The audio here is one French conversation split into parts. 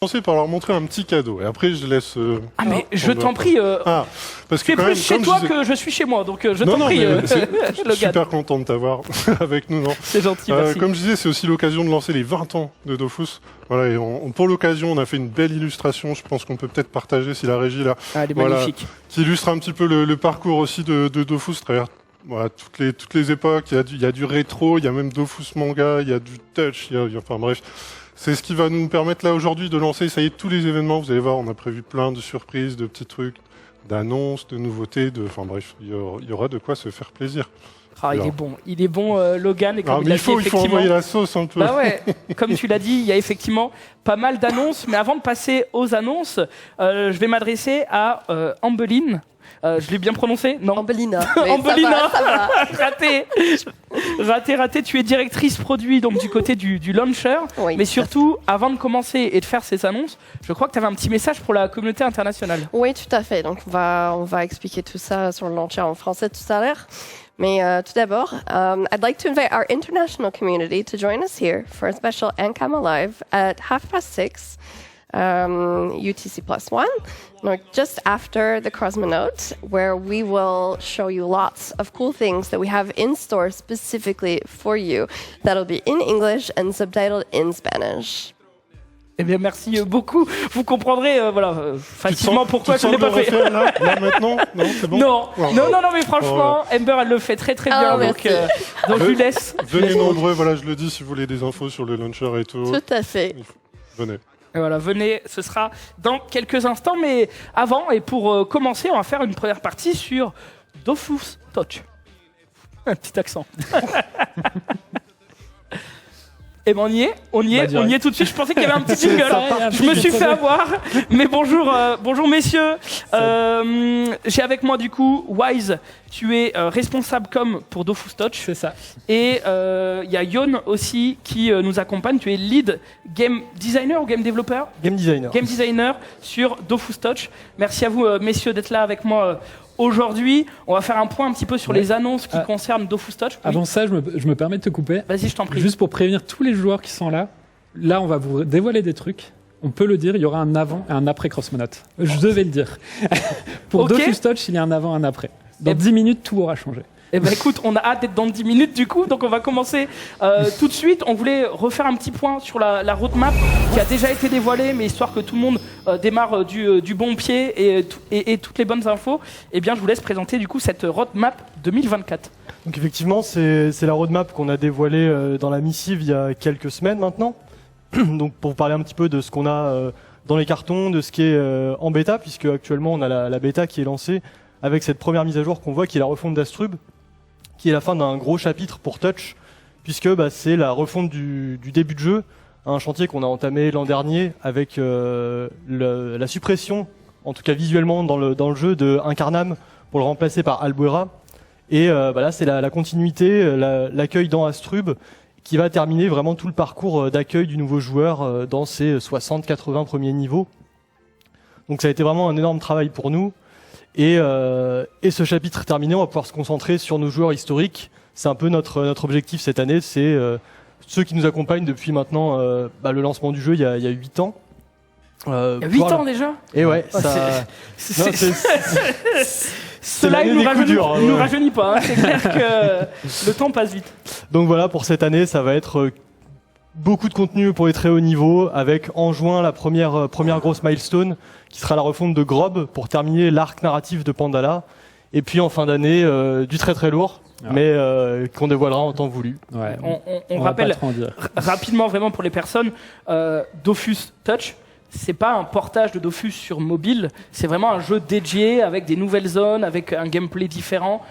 commencer par leur montrer un petit cadeau et après je laisse. Ah mais je t'en prie. Parce tu es plus chez toi que je suis chez moi, donc je t'en prie. Je suis super content de t'avoir avec nous. C'est gentil, merci. Comme je disais, c'est aussi l'occasion de lancer les 20 ans de Dofus. Voilà, et pour l'occasion, on a fait une belle illustration. Je pense qu'on peut peut-être partager si la régie là. Ah, elle est magnifique. Qui illustre un petit peu le parcours aussi de Dofus à travers toutes les époques. Il y a du rétro, il y a même Dofus manga, il y a du touch, enfin bref. C'est ce qui va nous permettre là aujourd'hui de lancer, ça y est, tous les événements. Vous allez voir, on a prévu plein de surprises, de petits trucs, d'annonces, de nouveautés, enfin bref, il y aura de quoi se faire plaisir. Ah, il est bon, Logan. Et comme il faut envoyer la sauce un peu. Bah ouais, comme tu l'as dit, il y a effectivement pas mal d'annonces. Mais avant de passer aux annonces, je vais m'adresser à Ambeline. Je l'ai bien prononcé? Non. Ambelina. Ambelina. Ça va. Raté. Tu es directrice produit donc du côté du launcher. Oui, mais surtout, avant de commencer et de faire ces annonces, je crois que tu avais un petit message pour la communauté internationale. Oui, tout à fait. Donc on va expliquer tout ça sur le launcher en français tout à l'heure. Mais tout d'abord, I'd like to invite our international community to join us here for a special NCAM Live at 6:30. UTC +1, just after the Cosmonaut, where we will show you lots of cool things that we have in store specifically for you. That'll be in English and subtitled in Spanish. Eh bien, merci beaucoup. Vous comprendrez facilement pourquoi je ne l'ai pas fait. Là, maintenant? Non, c'est bon? Non, mais franchement, Amber, elle le fait très très bien. Donc je lui laisse. Venez nombreux, voilà, je le dis, si vous voulez des infos sur le launcher et tout. Tout à fait. Venez. Et voilà, venez, ce sera dans quelques instants. Mais avant, et pour commencer, on va faire une première partie sur Dofus Touch. Un petit accent. Et ben on y est tout de suite. Je pensais qu'il y avait un petit jingle. Je me suis fait avoir. Mais bonjour messieurs. J'ai avec moi du coup Wise. Tu es responsable com pour Dofus Touch. C'est ça. Et il y a Yon aussi qui nous accompagne. Tu es lead game designer ou game developer? Game designer. Game designer sur Dofus Touch. Merci à vous messieurs d'être là avec moi. Aujourd'hui, on va faire un point un petit peu sur les annonces qui concernent Dofus Touch. Oui. Avant ça, je me permets de te couper. Vas-y, je t'en prie. Juste pour prévenir tous les joueurs qui sont là, on va vous dévoiler des trucs. On peut le dire, il y aura un avant et un après Cosmonaut. Je devais le dire. Pour Dofus Touch, il y a un avant et un après. Dans 10 minutes, tout aura changé. Eh ben écoute, on a hâte d'être dans 10 minutes du coup, donc on va commencer tout de suite. On voulait refaire un petit point sur la roadmap qui a déjà été dévoilée, mais histoire que tout le monde démarre du bon pied et toutes les bonnes infos, eh bien je vous laisse présenter du coup cette roadmap 2024. Donc effectivement, c'est la roadmap qu'on a dévoilée dans la missive il y a quelques semaines maintenant. Donc pour vous parler un petit peu de ce qu'on a dans les cartons, de ce qui est en bêta, puisque actuellement on a la bêta qui est lancée avec cette première mise à jour qu'on voit qui est la refonte d'Astrub, qui est la fin d'un gros chapitre pour Touch, puisque c'est la refonte du début de jeu, un chantier qu'on a entamé l'an dernier avec la suppression, en tout cas visuellement dans le jeu, de Incarnam pour le remplacer par Albuera. Et là, c'est la continuité, l'accueil dans Astrub, qui va terminer vraiment tout le parcours d'accueil du nouveau joueur dans ses 60-80 premiers niveaux. Donc ça a été vraiment un énorme travail pour nous. Et ce chapitre terminé, on va pouvoir se concentrer sur nos joueurs historiques. C'est un peu notre objectif cette année, c'est ceux qui nous accompagnent depuis maintenant le lancement du jeu il y a 8 ans. Il y a 8 ans déjà? Et ouais, cela nous rajeunit pas, hein. C'est clair que le temps passe vite. Donc voilà, pour cette année, ça va être beaucoup de contenu pour les très hauts niveaux, avec en juin la première grosse milestone, qui sera la refonte de Grob pour terminer l'arc narratif de Pandala. Et puis en fin d'année, du très très lourd, mais qu'on dévoilera en temps voulu. Ouais, on rappelle rapidement vraiment pour les personnes, Dofus Touch, c'est pas un portage de Dofus sur mobile, c'est vraiment un jeu dédié avec des nouvelles zones, avec un gameplay différent.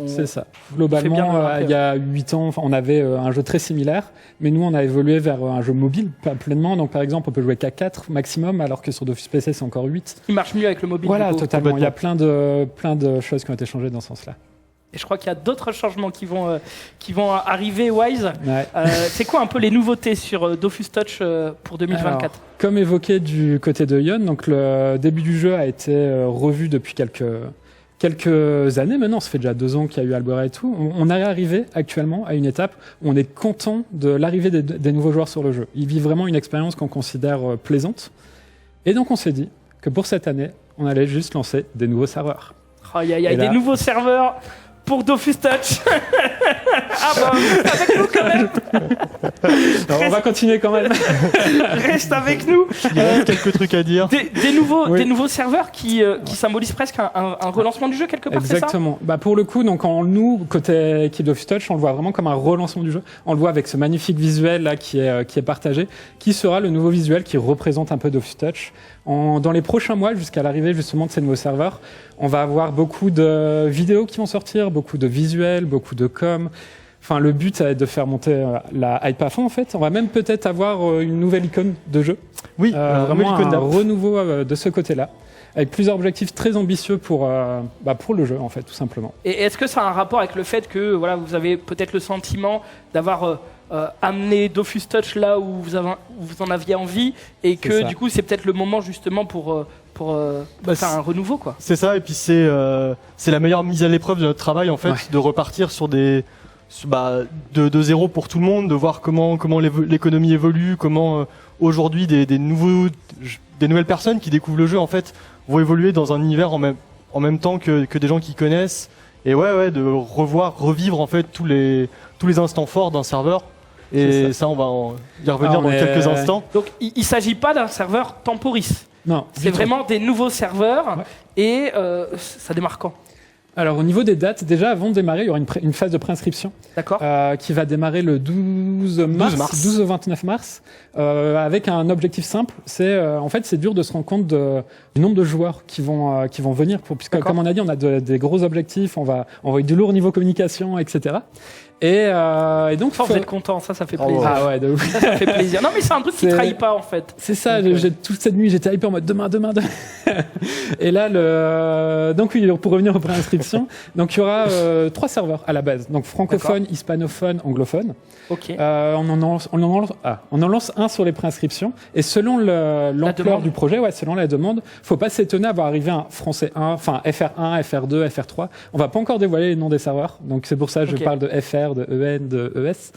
C'est ça. Globalement, il y a 8 ans, on avait un jeu très similaire, mais nous, on a évolué vers un jeu mobile, pas pleinement. Donc, par exemple, on peut jouer qu'à 4 maximum, alors que sur Dofus PC, c'est encore 8. Il marche mieux avec le mobile. Voilà, totalement. Il y a plein de choses qui ont été changées dans ce sens-là. Et je crois qu'il y a d'autres changements qui vont arriver, Wise. Ouais. C'est quoi un peu les nouveautés sur Dofus Touch pour 2024? Alors, comme évoqué du côté de Yon, donc le début du jeu a été revu depuis quelques années maintenant, ça fait déjà 2 ans qu'il y a eu Albora et tout, on est arrivé actuellement à une étape où on est content de l'arrivée des nouveaux joueurs sur le jeu. Ils vivent vraiment une expérience qu'on considère plaisante. Et donc on s'est dit que pour cette année, on allait juste lancer des nouveaux serveurs. Il y a des nouveaux serveurs pour Dofus Touch. Ah bah, avec nous quand même. Alors, on va continuer quand même. Reste avec nous. Il y a quelques trucs à dire. Des nouveaux serveurs qui symbolisent presque un relancement du jeu quelque part. Exactement. C'est ça pour le coup, donc nous côté équipe Dofus Touch, on le voit vraiment comme un relancement du jeu. On le voit avec ce magnifique visuel là qui est partagé, qui sera le nouveau visuel qui représente un peu Dofus Touch. Dans les prochains mois, jusqu'à l'arrivée justement de ces nouveaux serveurs, on va avoir beaucoup de vidéos qui vont sortir, beaucoup de visuels, beaucoup de com. Enfin, le but, ça va être de faire monter la hype à fond, en fait. On va même peut-être avoir une nouvelle icône de jeu. Oui, vraiment un renouveau de ce côté-là, avec plusieurs objectifs très ambitieux pour le jeu, en fait, tout simplement. Et est-ce que ça a un rapport avec le fait que vous avez peut-être le sentiment d'avoir amené Dofus Touch là où vous en aviez envie, et que du coup, c'est peut-être le moment justement pour faire un renouveau, quoi. C'est ça, et puis c'est la meilleure mise à l'épreuve de notre travail, en fait, de repartir sur de zéro pour tout le monde, de voir comment l'économie évolue, comment aujourd'hui des nouvelles personnes qui découvrent le jeu, en fait, vont évoluer dans un univers en même temps que des gens qui connaissent, et de revivre en fait tous les instants forts d'un serveur. Et ça, on va y revenir dans quelques instants. Donc il s'agit pas d'un serveur temporis. Non, c'est vraiment des nouveaux serveurs. Et ça démarre quand ? Alors au niveau des dates, déjà avant de démarrer, il y aura une phase de préinscription qui va démarrer le 12 au 29 mars, avec un objectif simple. C'est dur de se rendre compte du nombre de joueurs qui vont venir, puisque comme on a dit, on a des gros objectifs, on va envoyer du lourd niveau communication, etc. Et donc, vous êtes content, ça fait plaisir. Ah ouais, de ouf. Ça fait plaisir. Non, mais c'est un truc qui trahit pas, en fait. C'est ça. Donc, toute cette nuit, j'étais hyper en mode demain. Et là, donc oui, pour revenir aux préinscriptions, donc il y aura 3 serveurs à la base. Donc francophone, hispanophone, anglophone. Ok. On en lance un sur les préinscriptions. Et selon l'ampleur du projet, selon la demande, faut pas s'étonner à voir arriver un français 1, enfin FR1, FR2, FR3. On va pas encore dévoiler les noms des serveurs. Donc c'est pour ça que je parle de FR, de EN, de ES.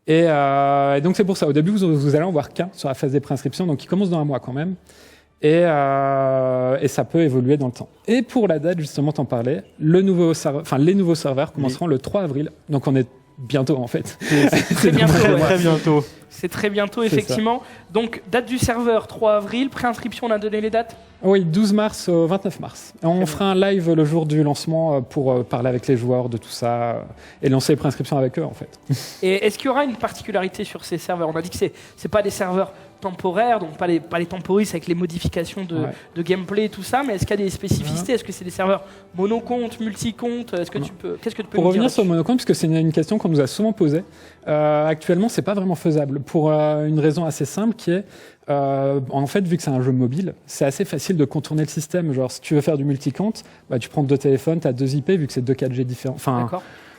Et donc c'est pour ça. Au début, vous allez en voir qu'un sur la phase des préinscriptions, donc qui commence dans un mois quand même. Et ça peut évoluer dans le temps. Et pour la date, justement, t'en parlais, les nouveaux serveurs commenceront le 3 avril. Donc on est bientôt, en fait. C'est très bientôt. Très bientôt. C'est très bientôt, effectivement. Donc, date du serveur, 3 avril. Préinscription, on a donné les dates ? Oui, 12 mars au 29 mars. On fera un live le jour du lancement pour parler avec les joueurs de tout ça et lancer les préinscriptions avec eux, en fait. Et est-ce qu'il y aura une particularité sur ces serveurs ? On a dit que c'est pas des serveurs temporaires, donc pas les temporis avec les modifications de gameplay et tout ça, mais est-ce qu'il y a des spécificités ? Est-ce que c'est des serveurs monocompte, multicompte ? Qu'est-ce que tu peux me dire ? Pour revenir sur le monocompte, parce que c'est une question qu'on nous a souvent posée, actuellement, c'est pas vraiment faisable pour une raison assez simple qui est en fait, vu que c'est un jeu mobile, c'est assez facile de contourner le système. Genre, si tu veux faire du multicompte, tu prends 2 téléphones, tu as 2 IP, vu que c'est 2 4G différents. Enfin,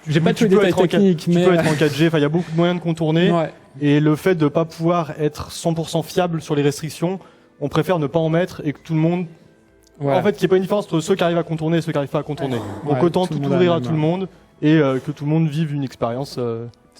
j'ai pas tous les détails techniques, mais... Tu peux être en 4G, il y a beaucoup de moyens de contourner. Ouais. Et le fait de pas pouvoir être 100% fiable sur les restrictions, on préfère ne pas en mettre et que tout le monde... Ouais. En fait, qu'il n'y ait pas une différence entre ceux qui arrivent à contourner et ceux qui n'arrivent pas à contourner. Donc autant tout ouvrir à tout le monde et que tout le monde vive une expérience...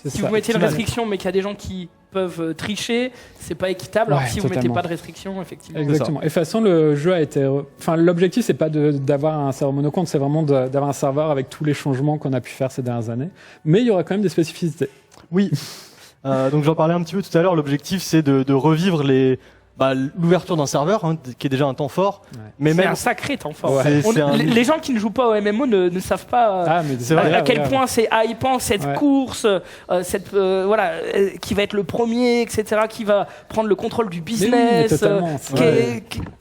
Si vous mettez une restriction, mais qu'il y a des gens qui peuvent tricher, c'est pas équitable. Alors si vous mettez pas de restriction, effectivement. Exactement. Et de toute façon, le jeu a été. Enfin, l'objectif c'est pas d'avoir un serveur monocompte, c'est vraiment d'avoir un serveur avec tous les changements qu'on a pu faire ces dernières années. Mais il y aura quand même des spécificités. Oui. Donc j'en parlais un petit peu tout à l'heure. L'objectif c'est de revivre l'ouverture d'un serveur, qui est déjà un temps fort. Ouais. Mais c'est un sacré temps fort. Ouais. Les gens qui ne jouent pas au MMO ne savent pas à quel point c'est hypant cette course, qui va être le premier, etc., qui va prendre le contrôle du business,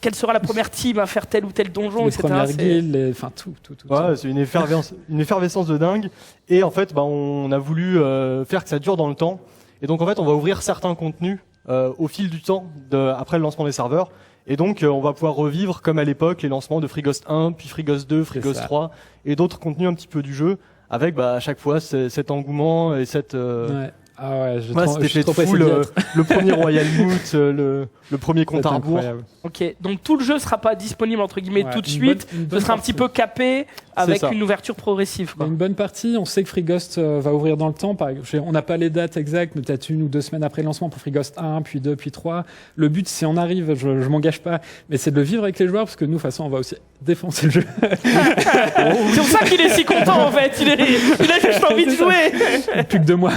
quelle sera la première team à faire tel ou tel donjon, les premières guildes, enfin tout. Ouais, c'est une effervescence de dingue. Et en fait, on a voulu faire que ça dure dans le temps. Et donc en fait, on va ouvrir certains contenus au fil du temps après le lancement des serveurs, et donc on va pouvoir revivre comme à l'époque les lancements de Free-Ghost 1 puis Free-Ghost 2, Free-Ghost 3 et d'autres contenus un petit peu du jeu avec à chaque fois cet engouement et cette c'était trop fou, le premier Royal Moot, le premier compte à rebours. Ok, donc tout le jeu sera pas disponible entre guillemets tout de suite, ce sera un petit peu capé avec une ouverture progressive. Quoi. Une bonne partie, on sait que FreeGhost va ouvrir dans le temps. On n'a pas les dates exactes, mais peut-être 1 ou 2 semaines après le lancement pour FreeGhost 1, puis 2, puis 3. Le but, si on arrive, je m'engage pas, mais c'est de le vivre avec les joueurs, parce que nous, de toute façon, on va aussi défoncer le jeu. C'est pour ça qu'il est si content, en fait. Il a juste envie de jouer. Plus que 2 mois.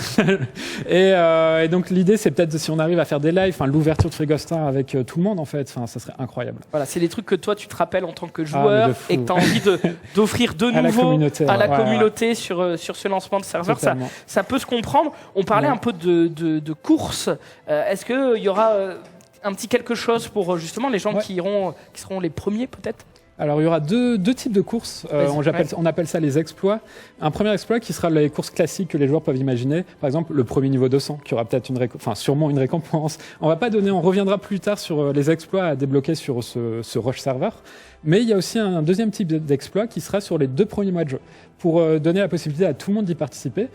Et donc, l'idée, c'est peut-être, si on arrive à faire des lives, l'ouverture de FreeGhost 1 avec tout le monde, en fait, ça serait incroyable. Voilà, c'est des trucs que toi, tu te rappelles en tant que joueur et que tu as envie d'offrir de nouveau à la communauté sur ce lancement de serveur. Ça peut se comprendre. On parlait un peu de course. Est-ce qu'il y aura un petit quelque chose pour justement les gens qui seront les premiers peut-être ? Alors il y aura deux types de courses, on appelle ça les exploits. Un premier exploit qui sera les courses classiques que les joueurs peuvent imaginer, par exemple le premier niveau 200 qui aura peut-être sûrement une récompense. On reviendra plus tard sur les exploits à débloquer sur ce rush serveur, mais il y a aussi un deuxième type d'exploit qui sera sur les 2 premiers mois de jeu, pour donner la possibilité à tout le monde d'y participer.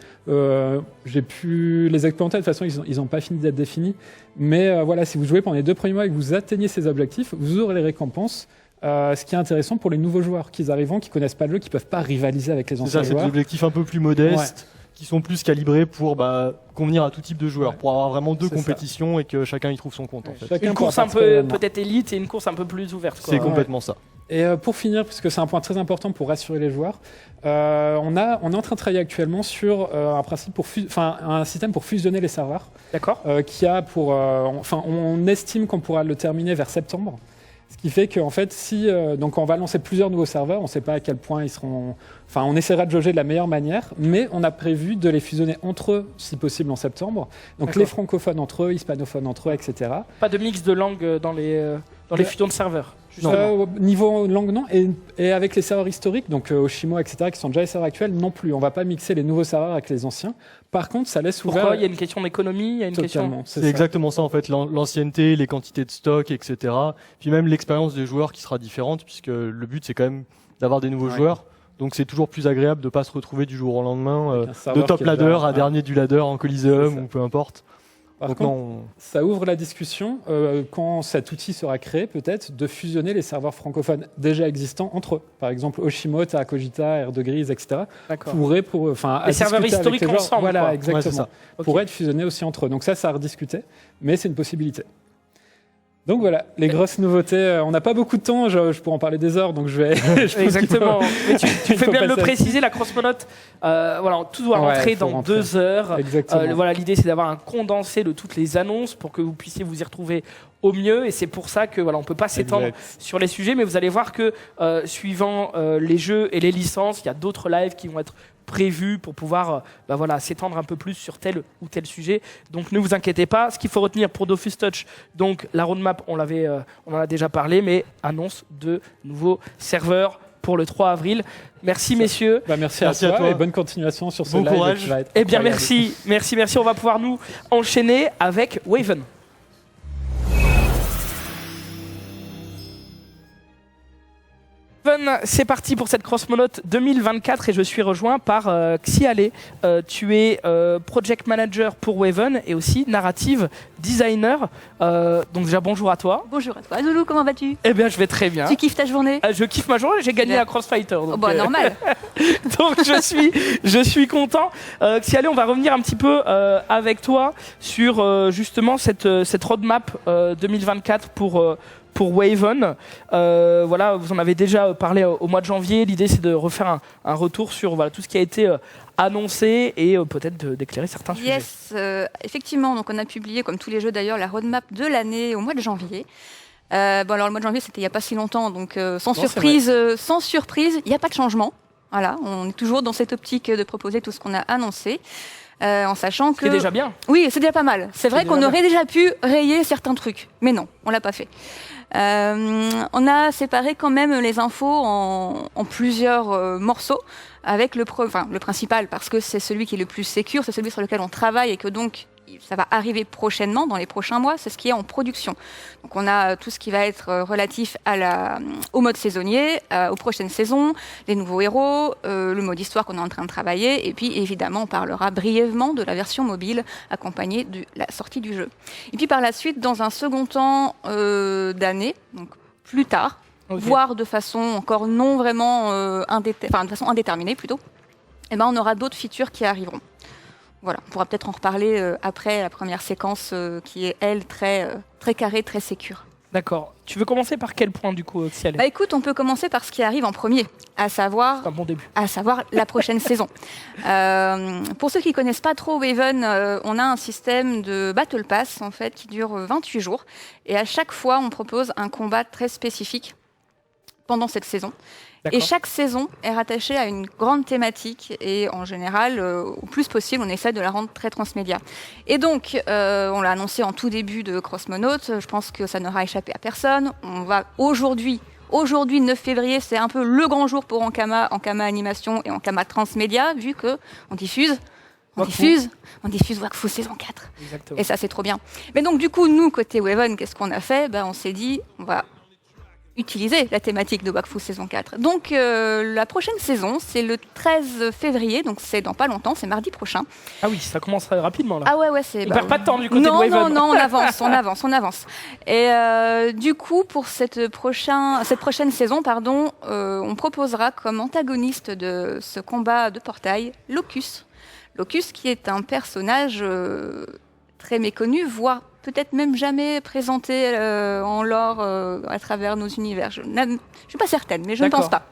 J'ai pu les expérimenter, de toute façon ils n'ont pas fini d'être définis, mais voilà, si vous jouez pendant les 2 premiers mois et que vous atteignez ces objectifs, vous aurez les récompenses. Ce qui est intéressant pour les nouveaux joueurs qui arrivent, qui connaissent pas le jeu, qui peuvent pas rivaliser avec les anciens joueurs. C'est des objectifs un peu plus modestes, qui sont plus calibrés pour convenir à tout type de joueurs, pour avoir vraiment 2 compétitions et que chacun y trouve son compte. En fait. Une course un peu peut-être élite et une course un peu plus ouverte. C'est complètement ça. Et pour finir, puisque c'est un point très important pour rassurer les joueurs, on est en train de travailler actuellement sur un système pour fusionner les serveurs. D'accord. On estime qu'on pourra le terminer vers septembre. Ce qui fait qu'en fait, donc on va lancer plusieurs nouveaux serveurs, on ne sait pas à quel point ils seront... on essaiera de jauger de la meilleure manière, mais on a prévu de les fusionner entre eux, si possible, en septembre. Donc les francophones entre eux, hispanophones entre eux, etc. Pas de mix de langues dans les fusions de serveurs. Niveau langue, non. Et avec les serveurs historiques, donc Oshimo, etc., qui sont déjà les serveurs actuels, non plus. On ne va pas mixer les nouveaux serveurs avec les anciens. Par contre, ça laisse ouvert... Pourquoi ? Il y a une question d'économie, C'est exactement ça, en fait. L'ancienneté, les quantités de stock, etc. Puis même l'expérience des joueurs qui sera différente, puisque le but, c'est quand même d'avoir des nouveaux joueurs. Donc c'est toujours plus agréable de ne pas se retrouver du jour au lendemain de top ladder à dernier du ladder en Coliseum ou peu importe. Par contre, ça ouvre la discussion, quand cet outil sera créé, peut-être, de fusionner les serveurs francophones déjà existants entre eux. Par exemple, Oshimo, Cogita, Air de Grise, etc. pourraient, les serveurs historiques ensemble. Voilà, exactement. Pourraient être fusionnés aussi entre eux. Donc ça à rediscuter, mais c'est une possibilité. Donc voilà, les grosses nouveautés. On n'a pas beaucoup de temps, je pourrais en parler des heures, donc je vais... Exactement. Mais tu fais bien de le préciser, la Crossmonote, tout doit rentrer dans 2 heures. L'idée, c'est d'avoir un condensé de toutes les annonces pour que vous puissiez vous y retrouver au mieux. Et c'est pour ça que on peut pas s'étendre sur les sujets, mais vous allez voir que suivant les jeux et les licences, il y a d'autres lives qui vont être prévu pour pouvoir s'étendre un peu plus sur tel ou tel sujet. Donc ne vous inquiétez pas. Ce qu'il faut retenir pour Dofus Touch, donc la roadmap, on en a déjà parlé, mais annonce de nouveaux serveurs pour le 3 avril. Merci messieurs. Merci à toi et bonne continuation sur ce live. Bon courage. Eh bien merci. On va pouvoir nous enchaîner avec Waven. C'est parti pour cette Crossmonote 2024 et je suis rejoint par Xiale. Tu es Project Manager pour Waven et aussi Narrative Designer. Donc déjà bonjour à toi. Bonjour à toi. Zoulou, comment vas-tu ? Eh bien je vais très bien. Tu kiffes ta journée ? Je kiffe ma journée, j'ai gagné à Crossfighter. Donc, normal. Donc je suis content. Xiale, on va revenir un petit peu avec toi sur justement cette roadmap 2024 pour Waven. Vous en avez déjà parlé au mois de janvier. L'idée, c'est de refaire un retour sur tout ce qui a été annoncé et peut-être d'éclairer certains sujets. Yes, effectivement. Donc, on a publié, comme tous les jeux d'ailleurs, la roadmap de l'année au mois de janvier. Alors, le mois de janvier, c'était il n'y a pas si longtemps. Donc, sans surprise, il n'y a pas de changement. Voilà, on est toujours dans cette optique de proposer tout ce qu'on a annoncé. En sachant que... C'est déjà bien. Oui, c'est déjà pas mal. C'est vrai qu'on aurait déjà pu rayer certains trucs. Mais non, on l'a pas fait. On a séparé quand même les infos en plusieurs morceaux, avec le principal, parce que c'est celui qui est le plus sécure, c'est celui sur lequel on travaille et que donc ça va arriver prochainement, dans les prochains mois, c'est ce qui est en production. Donc on a tout ce qui va être relatif au mode saisonnier, aux prochaines saisons, les nouveaux héros, le mode histoire qu'on est en train de travailler, et puis évidemment on parlera brièvement de la version mobile accompagnée de la sortie du jeu. Et puis par la suite, dans un second temps d'année, donc plus tard, voire de façon encore non vraiment de façon indéterminée plutôt, et ben on aura d'autres features qui arriveront. Voilà, on pourra peut-être en reparler après la première séquence qui est elle très carrée, très sécure. D'accord. Tu veux commencer par quel point du coup, Xiale ? Bah écoute, on peut commencer par ce qui arrive en premier, à savoir C'est un bon début. La prochaine saison. Pour ceux qui connaissent pas trop Waven, on a un système de Battle Pass en fait qui dure 28 jours et à chaque fois on propose un combat très spécifique pendant cette saison. Et chaque saison est rattachée à une grande thématique et en général, au plus possible, on essaie de la rendre très transmédia. Et donc, on l'a annoncé en tout début de Crossmonaut, je pense que ça n'aura échappé à personne. On va aujourd'hui, 9 février, c'est un peu le grand jour pour Ankama Animation et Ankama Transmédia, vu qu'on diffuse Wakfu saison 4. Exactement. Et ça, c'est trop bien. Mais donc, du coup, nous, côté Waven, qu'est-ce qu'on a fait ? On s'est dit, on va utiliser la thématique de Wakfu saison 4. Donc la prochaine saison, c'est le 13 février, donc c'est dans pas longtemps, c'est mardi prochain. Ah oui, ça commence très rapidement là. Ah ouais, c'est... On perd pas de temps du côté de Waven. Non, on avance. Et du coup, pour cette prochaine saison, on proposera comme antagoniste de ce combat de portail, Locus. Locus qui est un personnage très méconnu, voire peut-être même jamais présenté en lore à travers nos univers. Je ne suis pas certaine, mais je ne pense pas.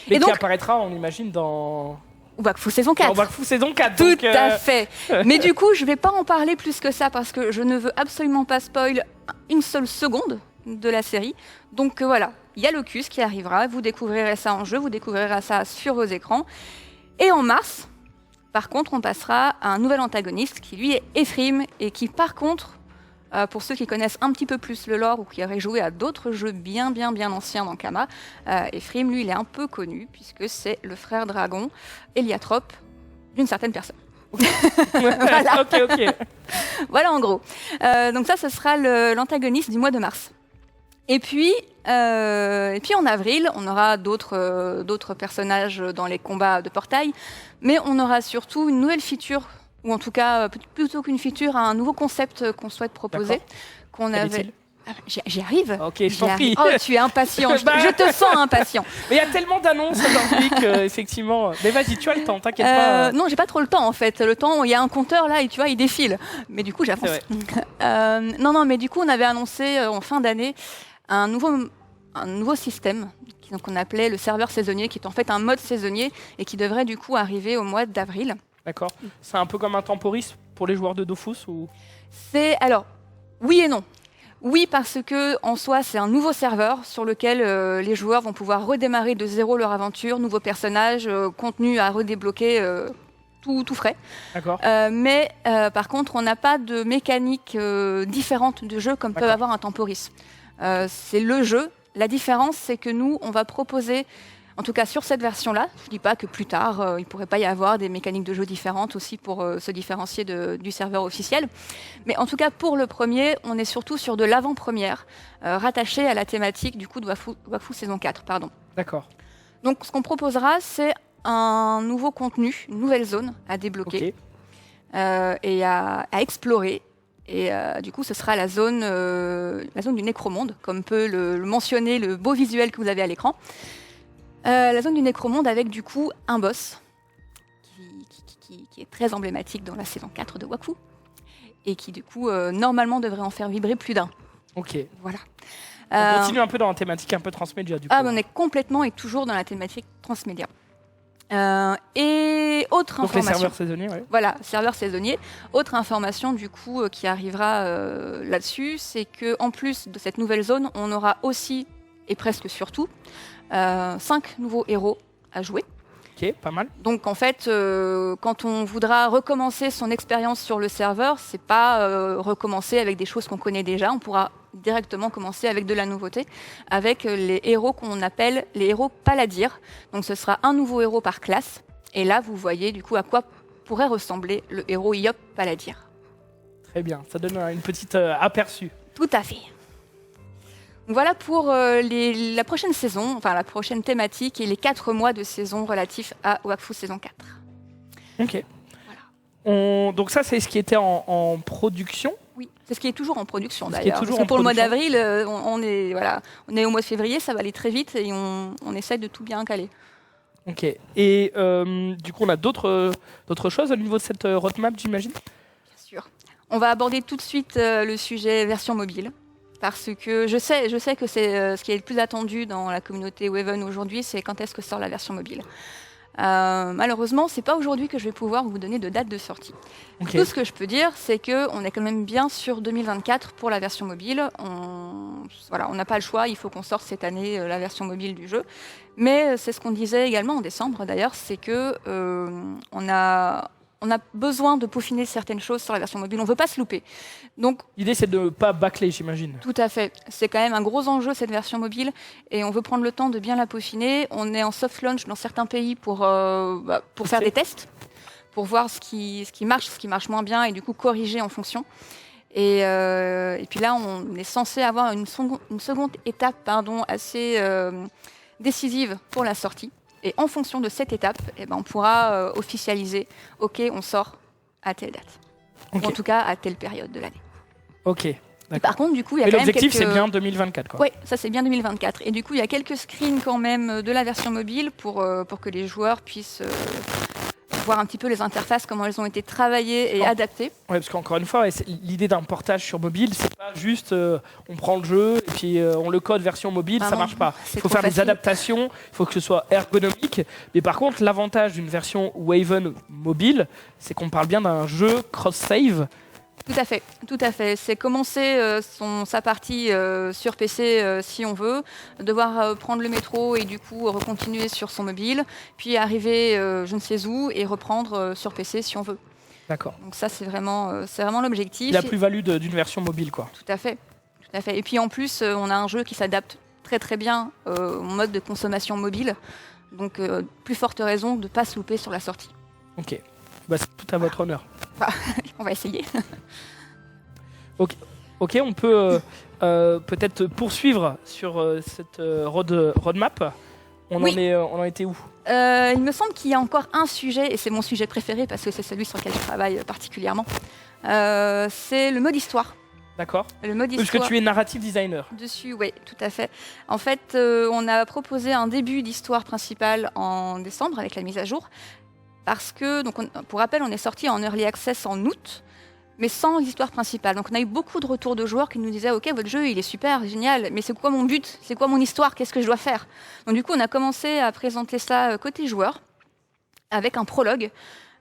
Mais et qui donc, apparaîtra, on imagine, dans Wakfu saison 4. Dans Wakfu saison 4. Tout à fait. Mais du coup, je ne vais pas en parler plus que ça parce que je ne veux absolument pas spoil une seule seconde de la série. Donc voilà, il y a Locus qui arrivera, vous découvrirez ça en jeu, vous découvrirez ça sur vos écrans. Et en mars, par contre, on passera à un nouvel antagoniste qui, lui, est Ephraim et qui, par contre, pour ceux qui connaissent un petit peu plus le lore ou qui auraient joué à d'autres jeux bien anciens d'Ankama, Ephraim, lui, il est un peu connu puisque c'est le frère dragon, Eliatrope, d'une certaine personne. Voilà. Ok. Voilà en gros. Donc ça, ce sera l'antagoniste du mois de mars. Et puis en avril, on aura d'autres personnages dans les combats de portail, mais on aura surtout une nouvelle feature, ou en tout cas, plutôt qu'une feature, un nouveau concept qu'on souhaite proposer. Qu'on avait... J'y arrive. Ok, je t'en prie. Oh, tu es impatient. Je te sens impatient. Mais il y a tellement d'annonces aujourd'hui qu'effectivement... Mais vas-y, tu as le temps, t'inquiète pas. Non, j'ai pas trop le temps en fait. Le temps, il y a un compteur là et tu vois, il défile. Mais du coup, j'avance. Non, mais du coup, on avait annoncé en fin d'année un nouveau système qu'on appelait le serveur saisonnier, qui est en fait un mode saisonnier et qui devrait du coup arriver au mois d'avril. D'accord. C'est un peu comme un temporis pour les joueurs de Dofus ou... Alors, oui et non. Oui, parce que en soi, c'est un nouveau serveur sur lequel les joueurs vont pouvoir redémarrer de zéro leur aventure, nouveaux personnages, contenu à redébloquer, tout frais. D'accord. Mais par contre, on n'a pas de mécanique différente de jeu comme peut avoir un temporis. C'est le jeu. La différence, c'est que nous, on va proposer, en tout cas sur cette version-là, je ne dis pas que plus tard, il ne pourrait pas y avoir des mécaniques de jeu différentes aussi pour se différencier du serveur officiel. Mais en tout cas, pour le premier, on est surtout sur de l'avant-première, rattachée à la thématique du coup de Wakfu saison 4. D'accord. Donc ce qu'on proposera, c'est un nouveau contenu, une nouvelle zone à débloquer et à explorer. Et du coup, ce sera la zone du Nécromonde, comme peut le mentionner le beau visuel que vous avez à l'écran. La zone du Nécromonde avec du coup un boss qui est très emblématique dans la saison 4 de Wakfu et qui du coup normalement devrait en faire vibrer plus d'un. Ok. Voilà. On continue un peu dans la thématique un peu transmédia du coup. On est complètement et toujours dans la thématique transmédia. Et autre donc information. Les serveurs saisonniers, ouais. Voilà, serveurs saisonniers. Autre information du coup qui arrivera là-dessus, c'est que en plus de cette nouvelle zone, on aura aussi et presque surtout 5 nouveaux héros à jouer. Ok, pas mal. Donc en fait, quand on voudra recommencer son expérience sur le serveur, c'est pas recommencer avec des choses qu'on connaît déjà. On pourra directement commencer avec de la nouveauté, avec les héros qu'on appelle les héros Paladir. Donc ce sera un nouveau héros par classe. Et là, vous voyez du coup à quoi pourrait ressembler le héros Yop Paladir. Très bien, ça donne une petite aperçu. Tout à fait. Voilà pour la prochaine saison, enfin la prochaine thématique et les 4 mois de saison relatifs à Wakfu saison 4. Ok. Voilà. Donc ça, c'est ce qui était en production. Oui, C'est ce qui est toujours en production Ce qui est d'ailleurs. toujours Parce que en pour le mois production. d'avril, on est au mois de février, ça va aller très vite et on essaie de tout bien caler. Ok. Et du coup, on a d'autres choses au niveau de cette roadmap, j'imagine. Bien sûr. On va aborder tout de suite le sujet version mobile. Parce que je sais que c'est ce qui est le plus attendu dans la communauté Waven aujourd'hui, c'est quand est-ce que sort la version mobile. Malheureusement, c'est pas aujourd'hui que je vais pouvoir vous donner de date de sortie. Ok. Tout ce que je peux dire, c'est qu'on est quand même bien sur 2024 pour la version mobile. On n'a pas le choix, il faut qu'on sorte cette année la version mobile du jeu. Mais c'est ce qu'on disait également en décembre d'ailleurs, c'est que on a besoin de peaufiner certaines choses sur la version mobile. On veut pas se louper. Donc L'idée, c'est de ne pas bâcler, j'imagine. tout à fait. C'est quand même un gros enjeu cette version mobile et on veut prendre le temps de bien la peaufiner. On est en soft launch dans certains pays pour faire des tests, pour voir ce qui marche moins bien et du coup corriger en fonction. Et puis là, on est censé avoir une seconde étape assez décisive pour la sortie. Et en fonction de cette étape, on pourra officialiser, ok, on sort à telle date. Ok. Ou en tout cas à telle période de l'année. Ok. Et D'accord. par contre, du coup, il y a Mais quand même l'objectif, quelques... c'est bien 2024, quoi. Oui, ça c'est bien 2024. Et du coup, il y a quelques screens quand même de la version mobile pour que les joueurs puissent voir un petit peu les interfaces, comment elles ont été travaillées et Oh. adaptées. Ouais, parce qu'encore une fois, l'idée d'un portage sur mobile, c'est pas juste on prend le jeu et puis on le code version mobile, Ah ça non, marche pas. c'est Il faut trop faire des facile. adaptations, il faut que ce soit ergonomique. Mais par contre, l'avantage d'une version Waven mobile, c'est qu'on parle bien d'un jeu cross-save. Tout à fait. C'est commencer sa partie sur PC si on veut, devoir prendre le métro et du coup recontinuer sur son mobile, puis arriver je ne sais où et reprendre sur PC si on veut. D'accord. Donc ça c'est vraiment l'objectif. La plus-value d'une version mobile, quoi. Tout à fait. Et puis en plus, on a un jeu qui s'adapte très très bien au mode de consommation mobile. Donc plus forte raison de ne pas se louper sur la sortie. Ok. Bah, c'est tout à votre honneur. On va essayer. Ok, on peut peut-être poursuivre sur cette roadmap. On Oui. en était où? Il me semble qu'il y a encore un sujet, et c'est mon sujet préféré parce que c'est celui sur lequel je travaille particulièrement. C'est le mode histoire. D'accord. Le mode Parce histoire. que tu es narrative designer. Dessus, oui, tout à fait. En fait, on a proposé un début d'histoire principale en décembre avec la mise à jour. Parce que, donc pour rappel, on est sorti en Early Access en août, mais sans l'histoire principale. Donc on a eu beaucoup de retours de joueurs qui nous disaient « Ok, votre jeu, il est super, génial, mais c'est quoi mon but? C'est quoi mon histoire? Qu'est-ce que je dois faire ?» Donc du coup, on a commencé à présenter ça côté joueur, avec un prologue,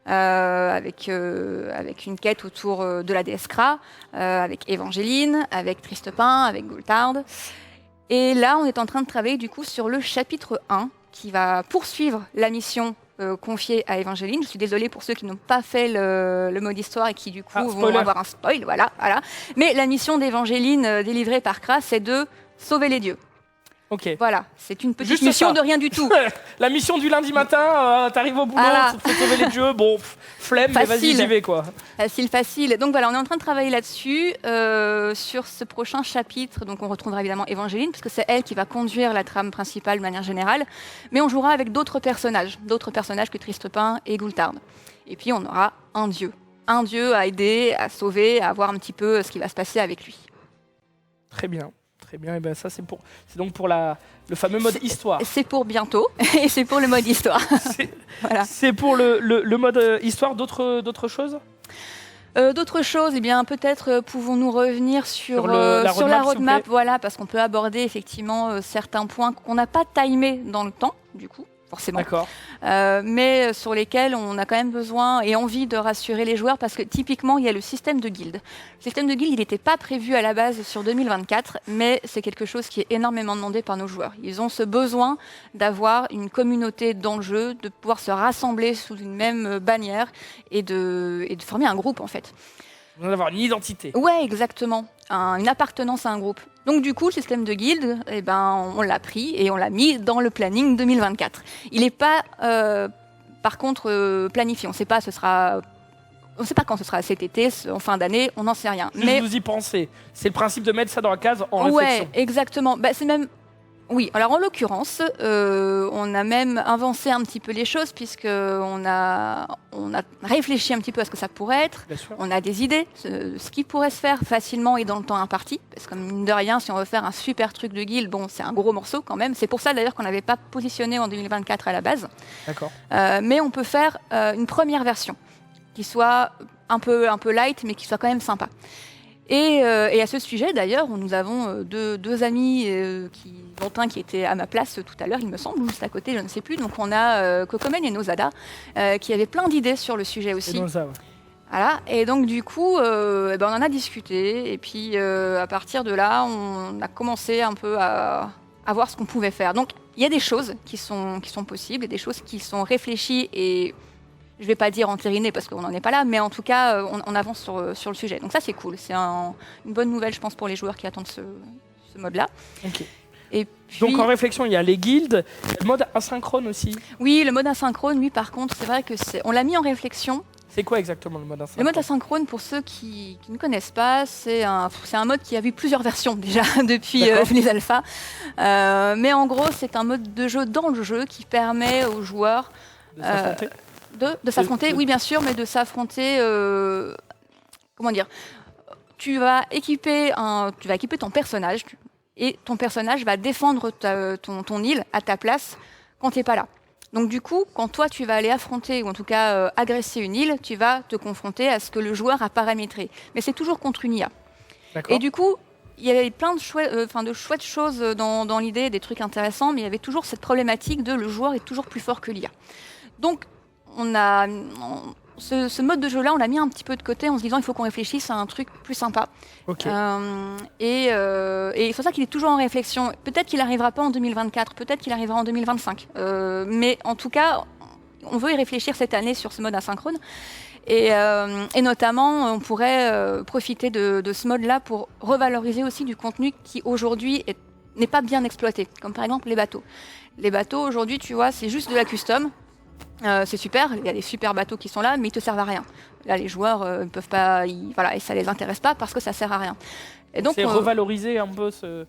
avec une quête autour de la déesse Kra, avec Évangéline, avec Tristepin, avec Goulthard. Et là, on est en train de travailler du coup sur le chapitre 1, qui va poursuivre la mission confiée à Évangéline. Je suis désolée pour ceux qui n'ont pas fait le mode histoire et qui du coup vont spoiler. avoir un spoil, voilà. Mais la mission d'Évangéline délivrée par Kra, c'est de sauver les dieux. Ok. Voilà, c'est une petite Juste mission ça. de rien du tout. La mission du lundi matin, t'arrives au boulot, Voilà. faut sauver les dieux, bon, flemme, mais vas-y, Facile. j'y vais, quoi. Facile. Donc voilà, on est en train de travailler là-dessus, sur ce prochain chapitre. Donc on retrouvera évidemment Évangéline, puisque c'est elle qui va conduire la trame principale de manière générale. Mais on jouera avec d'autres personnages que Tristepin et Goulthard. Et puis on aura un dieu à aider, à sauver, à voir un petit peu ce qui va se passer avec lui. Très bien. Et ben ça, c'est donc pour le fameux mode histoire. C'est pour bientôt, et c'est pour le mode histoire. Voilà. C'est pour le mode histoire, d'autres choses? D'autres choses, eh bien peut-être pouvons-nous revenir sur la sur la roadmap, s'il vous roadmap, plaît. voilà, parce qu'on peut aborder effectivement certains points qu'on n'a pas timés dans le temps, du coup, forcément, D'accord. mais sur lesquels on a quand même besoin et envie de rassurer les joueurs, parce que typiquement, il y a le système de guilde. Le système de guilde, il n'était pas prévu à la base sur 2024, mais c'est quelque chose qui est énormément demandé par nos joueurs. Ils ont ce besoin d'avoir une communauté dans le jeu, de pouvoir se rassembler sous une même bannière et de former un groupe, en fait. Vous d'avoir une identité. Ouais, exactement. Une appartenance à un groupe. Donc du coup, le système de guilde, on l'a pris et on l'a mis dans le planning 2024. Il n'est pas, par contre, planifié. On ne sait pas quand ce sera cet été, en fin d'année, on n'en sait rien. Juste Mais vous y pensez. C'est le principe de mettre ça dans la case en réflexion. ouais, exactement. C'est même Oui, alors en l'occurrence, on a même avancé un petit peu les choses puisqu'on a réfléchi un petit peu à ce que ça pourrait être. On a des idées, ce qui pourrait se faire facilement et dans le temps imparti. Parce que mine de rien, si on veut faire un super truc de guilde, bon, c'est un gros morceau quand même. C'est pour ça d'ailleurs qu'on n'avait pas positionné en 2024 à la base. D'accord. Mais on peut faire une première version qui soit un peu light, mais qui soit quand même sympa. Et à ce sujet, d'ailleurs, nous avons deux amis, dont un qui était à ma place tout à l'heure, il me semble, ou juste à côté, je ne sais plus. Donc on a Cocomen et Nozada, qui avaient plein d'idées sur le sujet aussi. Et ça, ouais. Voilà. Et donc du coup, on en a discuté. Et puis à partir de là, on a commencé un peu à voir ce qu'on pouvait faire. Donc il y a des choses qui sont possibles, et des choses qui sont réfléchies et je ne vais pas dire entérinées parce qu'on n'en est pas là, mais en tout cas, on avance sur le sujet. Donc ça, c'est cool. C'est une bonne nouvelle, je pense, pour les joueurs qui attendent ce mode-là. Ok. Et puis, donc en réflexion, il y a les guildes, le mode asynchrone aussi. Oui, le mode asynchrone, lui, par contre, c'est vrai que on l'a mis en réflexion. C'est quoi exactement le mode asynchrone ? Le mode asynchrone, pour ceux qui ne connaissent pas, c'est un mode qui a vu plusieurs versions déjà depuis les alphas. Mais en gros, c'est un mode de jeu dans le jeu qui permet aux joueurs de s'affronter. De s'affronter, oui bien sûr, mais de s'affronter, comment dire, tu vas équiper ton personnage, et ton personnage va défendre ton île à ta place quand tu n'es pas là. Donc du coup, quand toi tu vas aller affronter, ou en tout cas agresser une île, tu vas te confronter à ce que le joueur a paramétré. Mais c'est toujours contre une IA. D'accord. Et du coup, il y avait plein de chouettes choses dans l'idée, des trucs intéressants, mais il y avait toujours cette problématique de le joueur est toujours plus fort que l'IA. Donc ce mode de jeu-là, on l'a mis un petit peu de côté en se disant il faut qu'on réfléchisse à un truc plus sympa. Okay. Et c'est pour ça qu'il est toujours en réflexion. Peut-être qu'il n'arrivera pas en 2024, peut-être qu'il arrivera en 2025. Mais en tout cas, on veut y réfléchir cette année sur ce mode asynchrone. Et notamment, on pourrait profiter de ce mode-là pour revaloriser aussi du contenu qui aujourd'hui n'est pas bien exploité, comme par exemple les bateaux. Les bateaux, aujourd'hui, tu vois, c'est juste de la custom. C'est super, il y a des super bateaux qui sont là, mais ils te servent à rien. Là, les joueurs ne peuvent pas, et ça les intéresse pas parce que ça sert à rien. Et donc, c'est revaloriser un peu ce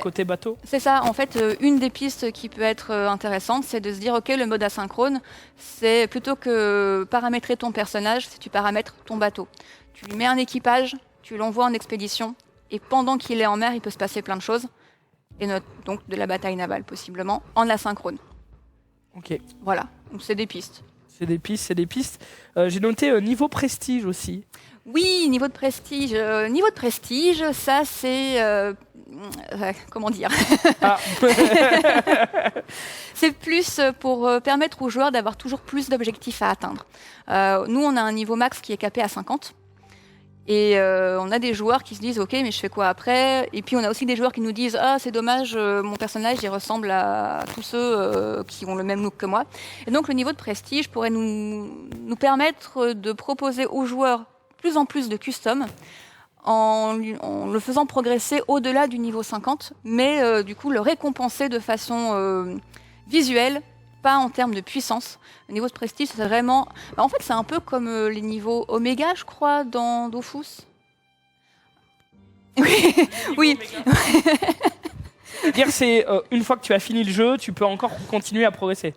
côté bateau. C'est ça. En fait, une des pistes qui peut être intéressante, c'est de se dire, ok, le mode asynchrone, c'est plutôt que paramétrer ton personnage, c'est tu paramètres ton bateau. Tu lui mets un équipage, tu l'envoies en expédition, et pendant qu'il est en mer, il peut se passer plein de choses, et donc de la bataille navale possiblement, en asynchrone. Ok. Voilà. Donc c'est des pistes. C'est des pistes. J'ai noté niveau prestige aussi. Oui, niveau de prestige. Ça c'est comment dire. Ah. C'est plus pour permettre aux joueurs d'avoir toujours plus d'objectifs à atteindre. Nous, on a un niveau max qui est capé à 50. Et on a des joueurs qui se disent ok, mais je fais quoi après? Et puis on a aussi des joueurs qui nous disent ah, c'est dommage, mon personnage il ressemble à tous ceux qui ont le même look que moi. Et donc le niveau de prestige pourrait nous permettre de proposer aux joueurs plus en plus de custom en le faisant progresser au-delà du niveau 50, mais du coup le récompenser de façon visuelle, pas en termes de puissance. Le niveau de prestige, c'est vraiment... en fait, c'est un peu comme les niveaux Oméga, je crois, dans Dofus. Oui. C'est-à-dire, c'est une fois que tu as fini le jeu, tu peux encore continuer à progresser.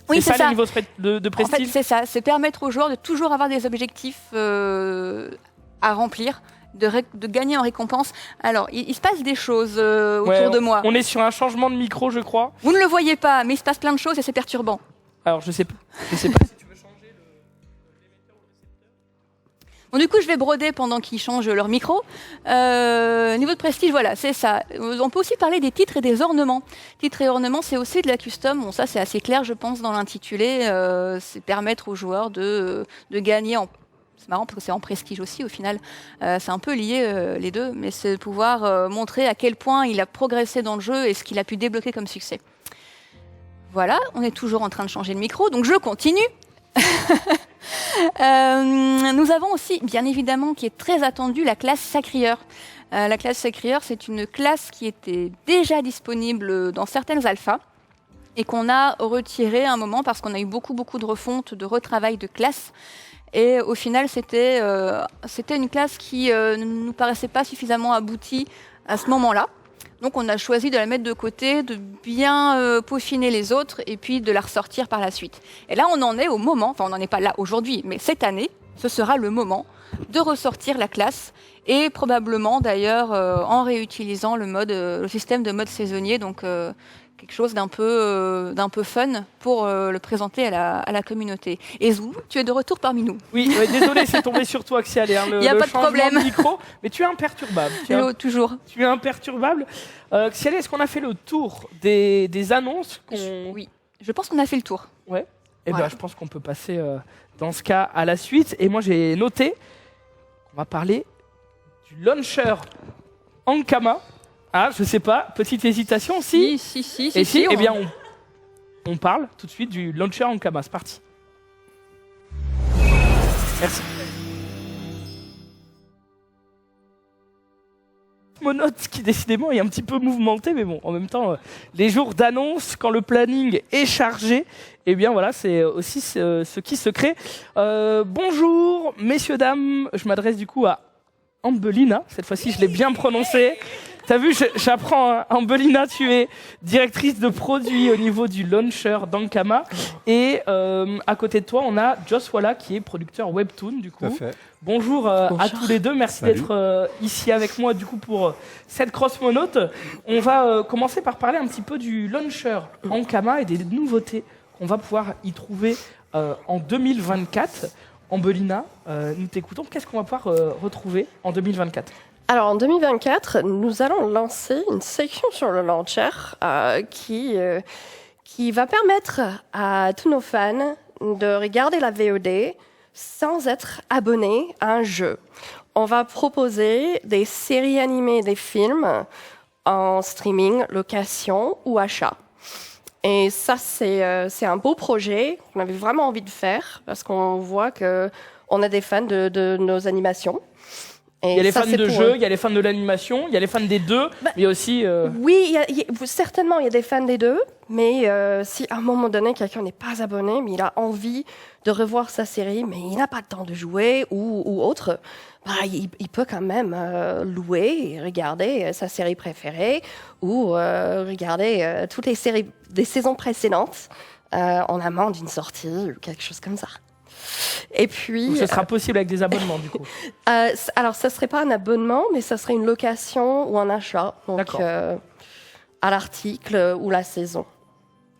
Oui, c'est ça le niveau de prestige. En fait, c'est ça. C'est permettre aux joueurs de toujours avoir des objectifs à remplir, de gagner en récompense. Alors, il se passe des choses autour de moi. On est sur un changement de micro, je crois. Vous ne le voyez pas, mais il se passe plein de choses et c'est perturbant. Alors, je sais pas si tu veux changer l'émetteur ou le récepteur. Bon, du coup, je vais broder pendant qu'ils changent leur micro. Niveau de prestige, voilà, c'est ça. On peut aussi parler des titres et des ornements. Titres et ornements, c'est aussi de la custom. Bon, ça, c'est assez clair, je pense, dans l'intitulé. C'est permettre aux joueurs de gagner en... C'est marrant parce que c'est en prestige aussi, au final. C'est un peu lié, les deux, mais c'est de pouvoir montrer à quel point il a progressé dans le jeu et ce qu'il a pu débloquer comme succès. Voilà, on est toujours en train de changer le micro, donc je continue. Nous avons aussi, bien évidemment, qui est très attendue, la classe Sacrieur. La classe Sacrieur, c'est une classe qui était déjà disponible dans certaines alphas et qu'on a retirée à un moment parce qu'on a eu beaucoup de refontes, de retravail de classe. Et au final, c'était une classe qui ne nous paraissait pas suffisamment aboutie à ce moment-là. Donc on a choisi de la mettre de côté, de bien peaufiner les autres et puis de la ressortir par la suite. Et là on en est au moment, enfin on n'en est pas là aujourd'hui, mais cette année, ce sera le moment de ressortir la classe et probablement d'ailleurs en réutilisant le système de mode saisonnier, donc quelque chose d'un peu fun pour le présenter à la communauté. Et Zou, tu es de retour parmi nous. Oui, désolé, c'est tombé sur toi, Xial. Il n'y a pas de problème. De micro, mais tu es imperturbable. Toujours. Tu es imperturbable. Xial, est-ce qu'on a fait le tour des annonces Oui, je pense qu'on a fait le tour. Ouais. Et Voilà. je pense qu'on peut passer dans ce cas à la suite. Et moi, j'ai noté qu'on va parler du launcher Ankama. Ah, je sais pas, petite hésitation, si. Si. Et si, eh bien, on parle tout de suite du launcher Ankama. C'est parti. Merci. Monote qui décidément est un petit peu mouvementé, mais bon, en même temps, les jours d'annonce, quand le planning est chargé, eh bien voilà, c'est aussi ce qui se crée. Bonjour, messieurs, dames, je m'adresse du coup à Ambelina, cette fois-ci je l'ai bien prononcé. T'as vu, j'apprends, hein. Ambelina, tu es directrice de produit au niveau du launcher d'Ankama. Et à côté de toi, on a Joss Walla qui est producteur Webtoon, du coup. Bonjour à tous les deux, merci d'être ici avec moi du coup pour cette cross-monote. On va commencer par parler un petit peu du launcher Ankama et des nouveautés qu'on va pouvoir y trouver en 2024. Ambelina, nous t'écoutons, qu'est-ce qu'on va pouvoir retrouver en 2024 ? Alors en 2024, nous allons lancer une section sur le launcher qui va permettre à tous nos fans de regarder la VOD sans être abonnés à un jeu. On va proposer des séries animées, des films en streaming, location ou achat. Et ça, c'est un beau projet qu'on avait vraiment envie de faire parce qu'on voit qu'on a des fans de nos animations. Et il y a les fans de jeux, il y a les fans de l'animation, il y a les fans des deux, mais aussi... Oui, certainement, il y a des fans des deux, mais si à un moment donné, quelqu'un n'est pas abonné, mais il a envie de revoir sa série, mais il n'a pas le temps de jouer ou autre, il peut quand même louer et regarder sa série préférée ou regarder toutes les séries des saisons précédentes en amont d'une sortie ou quelque chose comme ça. Et puis, donc ce sera possible avec des abonnements, du coup. Alors, ça serait pas un abonnement, mais ça serait une location ou un achat, donc à l'article ou la saison.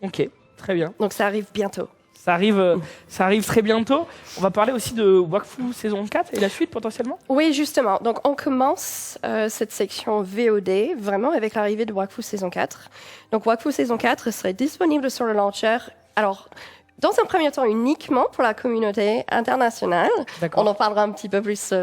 Ok, très bien. Donc ça arrive bientôt. Ça arrive très bientôt. On va parler aussi de Wakfu saison 4 et la suite potentiellement. Oui, justement. Donc on commence cette section VOD vraiment avec l'arrivée de Wakfu saison 4. Donc Wakfu saison 4 serait disponible sur le launcher. Alors, dans un premier temps, uniquement pour la communauté internationale. On en parlera un petit peu plus.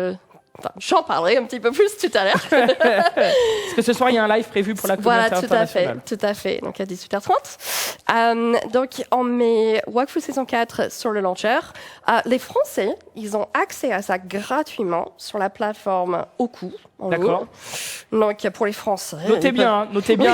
J'en parlerai un petit peu plus tout à l'heure. Parce que ce soir, il y a un live prévu pour la communauté internationale. Tout à fait. Donc à 18h30. Donc on met Wakfu saison 4 sur le launcher. Les Français, ils ont accès à ça gratuitement sur la plateforme Oku. D'accord. Donc pour les Français. Notez bien,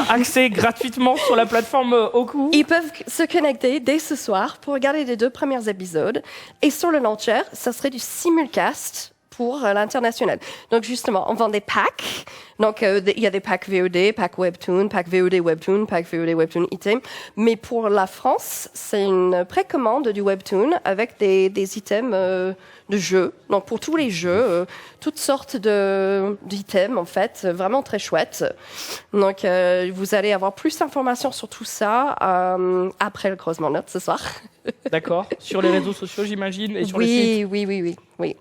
accès gratuitement sur la plateforme Oku. Ils peuvent se connecter dès ce soir pour regarder les 2 premiers épisodes. Et sur le launcher, ça serait du simulcast pour l'international. Donc justement, on vend des packs. Donc il y a des packs VOD, packs Webtoon, packs VOD Webtoon, packs VOD Webtoon items. Mais pour la France, c'est une précommande du Webtoon avec des items de jeux. Donc pour tous les jeux, toutes sortes d'items en fait, vraiment très chouettes. Donc vous allez avoir plus d'informations sur tout ça après le croisement note ce soir. D'accord. Sur les réseaux sociaux, j'imagine, et sur le site. Oui.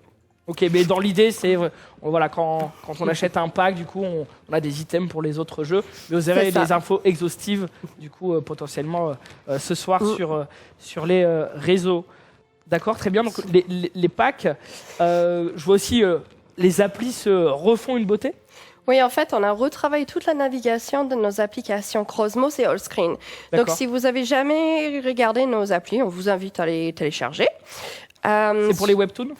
Ok, mais dans l'idée, c'est voilà, quand on achète un pack, du coup, on a des items pour les autres jeux. Mais vous aurez des infos exhaustives, du coup, potentiellement ce soir sur les réseaux. D'accord, très bien. Donc les packs, je vois aussi les applis se refont une beauté. Oui, en fait, on a retravaillé toute la navigation de nos applications Cosmos et Allscreen. Donc, si vous avez jamais regardé nos applis, on vous invite à les télécharger. C'est pour les webtoons ?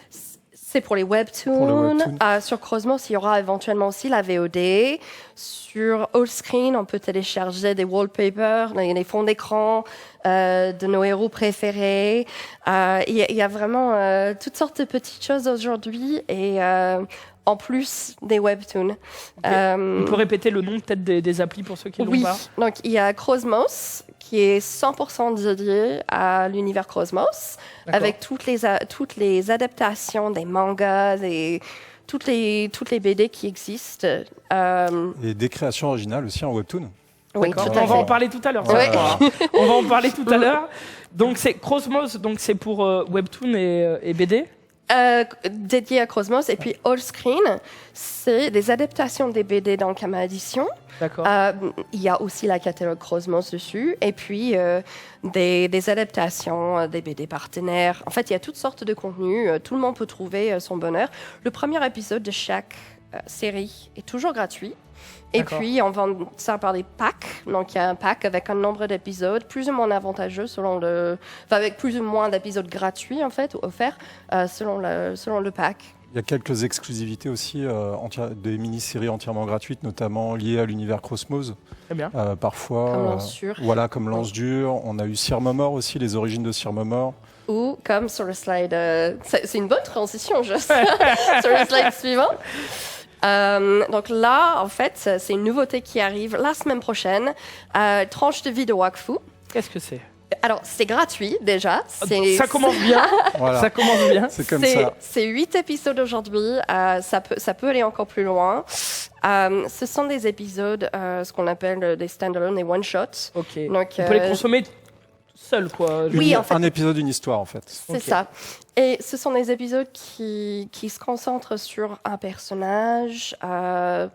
C'est pour les webtoons. Sur Cosmos, il y aura éventuellement aussi la VOD. Sur Allscreen, on peut télécharger des wallpapers, des fonds d'écran de nos héros préférés. Il y a vraiment toutes sortes de petites choses aujourd'hui et en plus des webtoons. On peut répéter le nom peut-être des applis pour ceux qui ne l'ont pas. Donc il y a Cosmos, qui est 100% dédié à l'univers Cosmos, avec toutes les adaptations des mangas, toutes les BD qui existent. Et des créations originales aussi en webtoon. Oui, tout à fait. On va en parler tout à l'heure. Ouais. On va en parler tout à l'heure. Donc c'est Cosmos, donc c'est pour webtoon et BD. Dédié à Cosmos, et puis All Screen, c'est des adaptations des BD dans Kama Edition. D'accord. Il y a aussi la catalogue Cosmos dessus, et puis des adaptations des BD partenaires. En fait, il y a toutes sortes de contenus. Tout le monde peut trouver son bonheur. Le premier épisode de chaque série est toujours gratuit. Et puis, on vend ça par des packs. Donc, il y a un pack avec un nombre d'épisodes plus ou moins avantageux avec plus ou moins d'épisodes gratuits, en fait, offerts selon le pack. Il y a quelques exclusivités aussi, des mini-séries entièrement gratuites, notamment liées à l'univers Cosmos. Très bien. Parfois, Comme Lance Dure. Voilà, comme Lance Dure. On a eu Sir Momor aussi, les origines de Sir Momor. Ou comme sur le slide... c'est une bonne transition, je sais, sur le slide suivant. Donc là, en fait, c'est une nouveauté qui arrive la semaine prochaine. Tranche de vie de Wakfu. Qu'est-ce que c'est? Alors, c'est gratuit déjà. Ça commence bien. Voilà. Ça commence bien. C'est comme ça. C'est 8 épisodes aujourd'hui. Ça peut aller encore plus loin. Ce sont des épisodes, ce qu'on appelle des stand-alone, des one-shots. Ok. Donc, on peut les consommer seul, quoi. Oui, en fait. Un épisode, une histoire, en fait. C'est ça. Et ce sont des épisodes qui se concentrent sur un personnage, En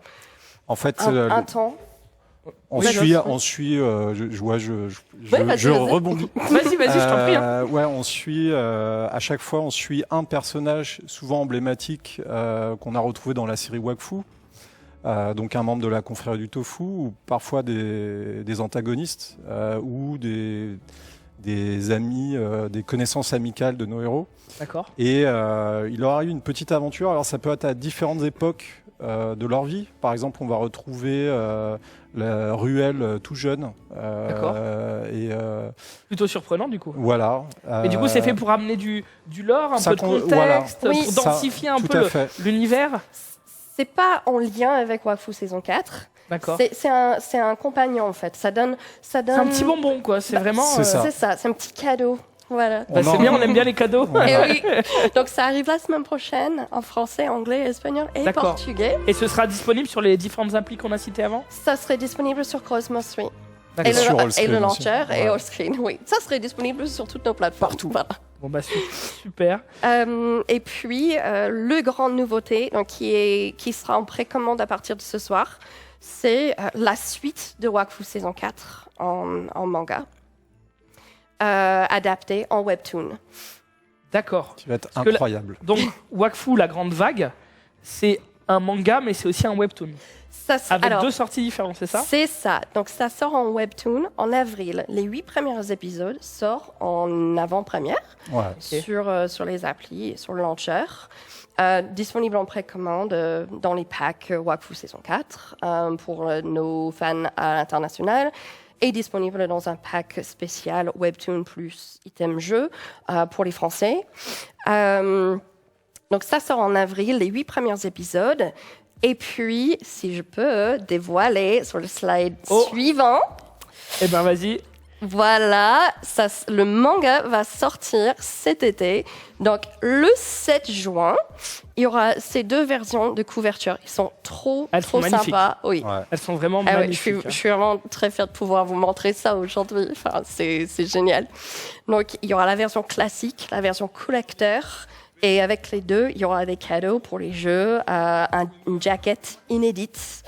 fait, un temps. on suit. Je vas-y. Vas-y, rebondis. je t'en prie. Hein. Ouais, on suit à chaque fois, on suit un personnage souvent emblématique qu'on a retrouvé dans la série Wakfu. Donc un membre de la confrérie du tofu, ou parfois des antagonistes ou des amis, des connaissances amicales de nos héros. D'accord. Et il aura eu une petite aventure. Alors ça peut être à différentes époques de leur vie. Par exemple, on va retrouver la Ruelle tout jeune. D'accord. Plutôt surprenant du coup. Voilà. Et du coup, c'est fait pour amener du lore, un peu de contexte, voilà. Oui, pour densifier un tout peu à fait. l'univers. C'est pas en lien avec Wakfu saison 4. D'accord. C'est un compagnon en fait. Ça donne. C'est un petit bonbon, quoi. C'est vraiment. c'est ça. C'est ça. C'est un petit cadeau. Voilà. Bah, c'est bien, on aime bien les cadeaux. Et oui. Donc ça arrive la semaine prochaine en français, anglais, espagnol et D'accord. portugais. Et ce sera disponible sur les différentes applis qu'on a citées avant. Ça serait disponible sur Cosmos, oui. Et sur Et Allscreen le aussi. launcher et Ouais. Allscreen, oui. Ça serait disponible sur toutes nos plateformes. Partout. Voilà. Bon bah super. Et puis, le grande nouveauté, donc, qui sera en précommande à partir de ce soir, c'est la suite de Wakfu saison 4 en manga, adaptée en webtoon. D'accord. Qui va être Parce que incroyable. Donc Wakfu, la grande vague, c'est un manga, mais c'est aussi un webtoon. Avec deux sorties différentes, c'est ça? C'est ça. Donc, ça sort en webtoon en avril. Les 8 premiers épisodes sortent en avant-première Ouais. sur les applis et sur le launcher. Disponible en précommande dans les packs Wakfu saison 4 pour nos fans à l'international. Et disponible dans un pack spécial Webtoon plus item jeu pour les Français. Donc, ça sort en avril, les 8 premiers épisodes. Et puis, si je peux dévoiler sur le slide suivant. Eh ben, vas-y. Voilà, le manga va sortir cet été. Donc, le 7 juin, il y aura ces 2 versions de couverture. Ils sont trop sympas. Oui. Ouais. Elles sont vraiment Ah ouais, magnifiques. je suis vraiment très fière de pouvoir vous montrer ça aujourd'hui. Enfin, c'est génial. Donc, il y aura la version classique, la version collector. Et avec les deux, il y aura des cadeaux pour les jeux, une jaquette inédite,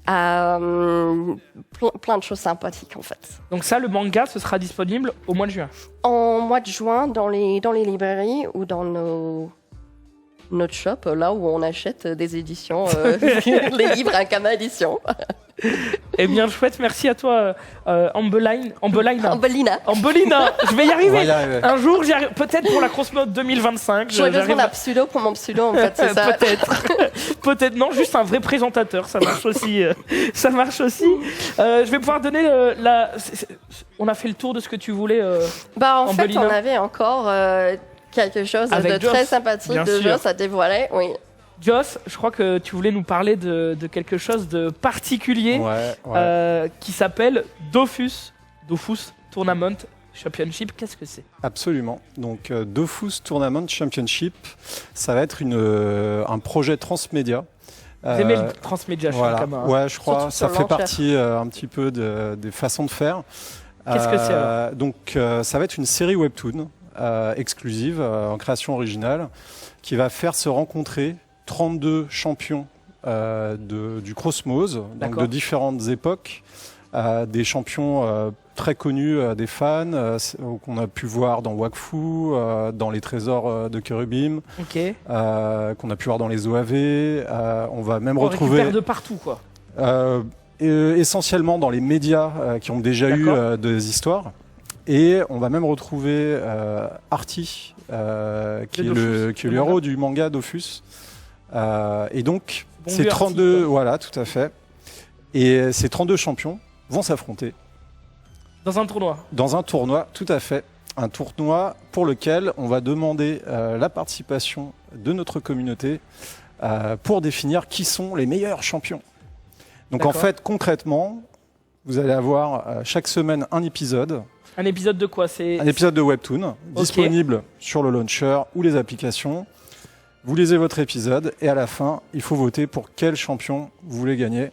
plein de choses sympathiques en fait. Donc ça, le manga, ce sera disponible au mois de juin. En mois de juin, dans les librairies ou dans notre shop, là où on achète des éditions, les livres à Kama Édition. Eh bien, chouette, merci à toi, Ambelina. Ambelina. Je vais y arriver. On va y arriver. Un jour, j'y arrive. Peut-être pour la CrossMode 2025. J'aurais besoin d'un pseudo pour mon pseudo, en fait, c'est ça. Peut-être non, juste un vrai présentateur, ça marche aussi. Ça marche aussi. Je vais pouvoir donner on a fait le tour de ce que tu voulais. En fait, Ambelina. on avait encore quelque chose Avec de très Joss, sympathique bien de sûr. Joss à dévoiler, oui. Joss, je crois que tu voulais nous parler de quelque chose de particulier qui s'appelle Dofus Tournament Championship. Qu'est-ce que c'est ? Absolument. Donc Dofus Tournament Championship, ça va être un projet transmédia. Vous aimez le transmédia, voilà. Ankama, hein. Ouais, je crois. Surtout Ça sur fait l'enchère. partie un petit peu des façons de faire. Qu'est-ce que c'est alors ? Donc ça va être une série webtoon exclusive en création originale qui va faire se rencontrer 32 champions du Crossmose, donc D'accord. de différentes époques, des champions très connus des fans qu'on a pu voir dans Wakfu, dans les trésors de Cherubim, Ok. qu'on a pu voir dans les OAV. On va même On retrouver récupère de partout, quoi. essentiellement dans les médias qui ont déjà eu D'accord. des histoires. Et on va même retrouver Artie, qui est le héros du manga Dofus. Et donc, Bon ces vieux Artie, 32, quoi. voilà, tout à fait. Et ces 32 champions vont s'affronter Dans un tournoi. dans un tournoi, tout à fait. Un tournoi pour lequel on va demander la participation de notre communauté pour définir qui sont les meilleurs champions. Donc en D'accord. fait, concrètement, vous allez avoir chaque semaine un épisode. Un épisode de quoi ? Un épisode de Webtoon disponible sur le launcher ou les applications. Vous lisez votre épisode et à la fin, il faut voter pour quel champion vous voulez gagner.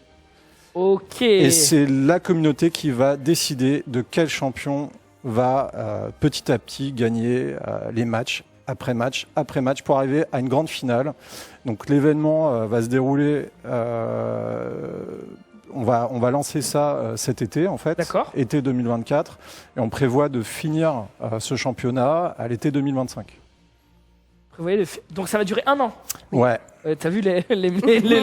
Ok. Et c'est la communauté qui va décider de quel champion va petit à petit gagner les matchs après match après match pour arriver à une grande finale. Donc l'événement va se dérouler. On va lancer ça cet été en fait, D'accord. été 2024, et on prévoit de finir ce championnat à l'été 2025. Vous voyez, donc ça va durer 1 an. Ouais, T'as vu les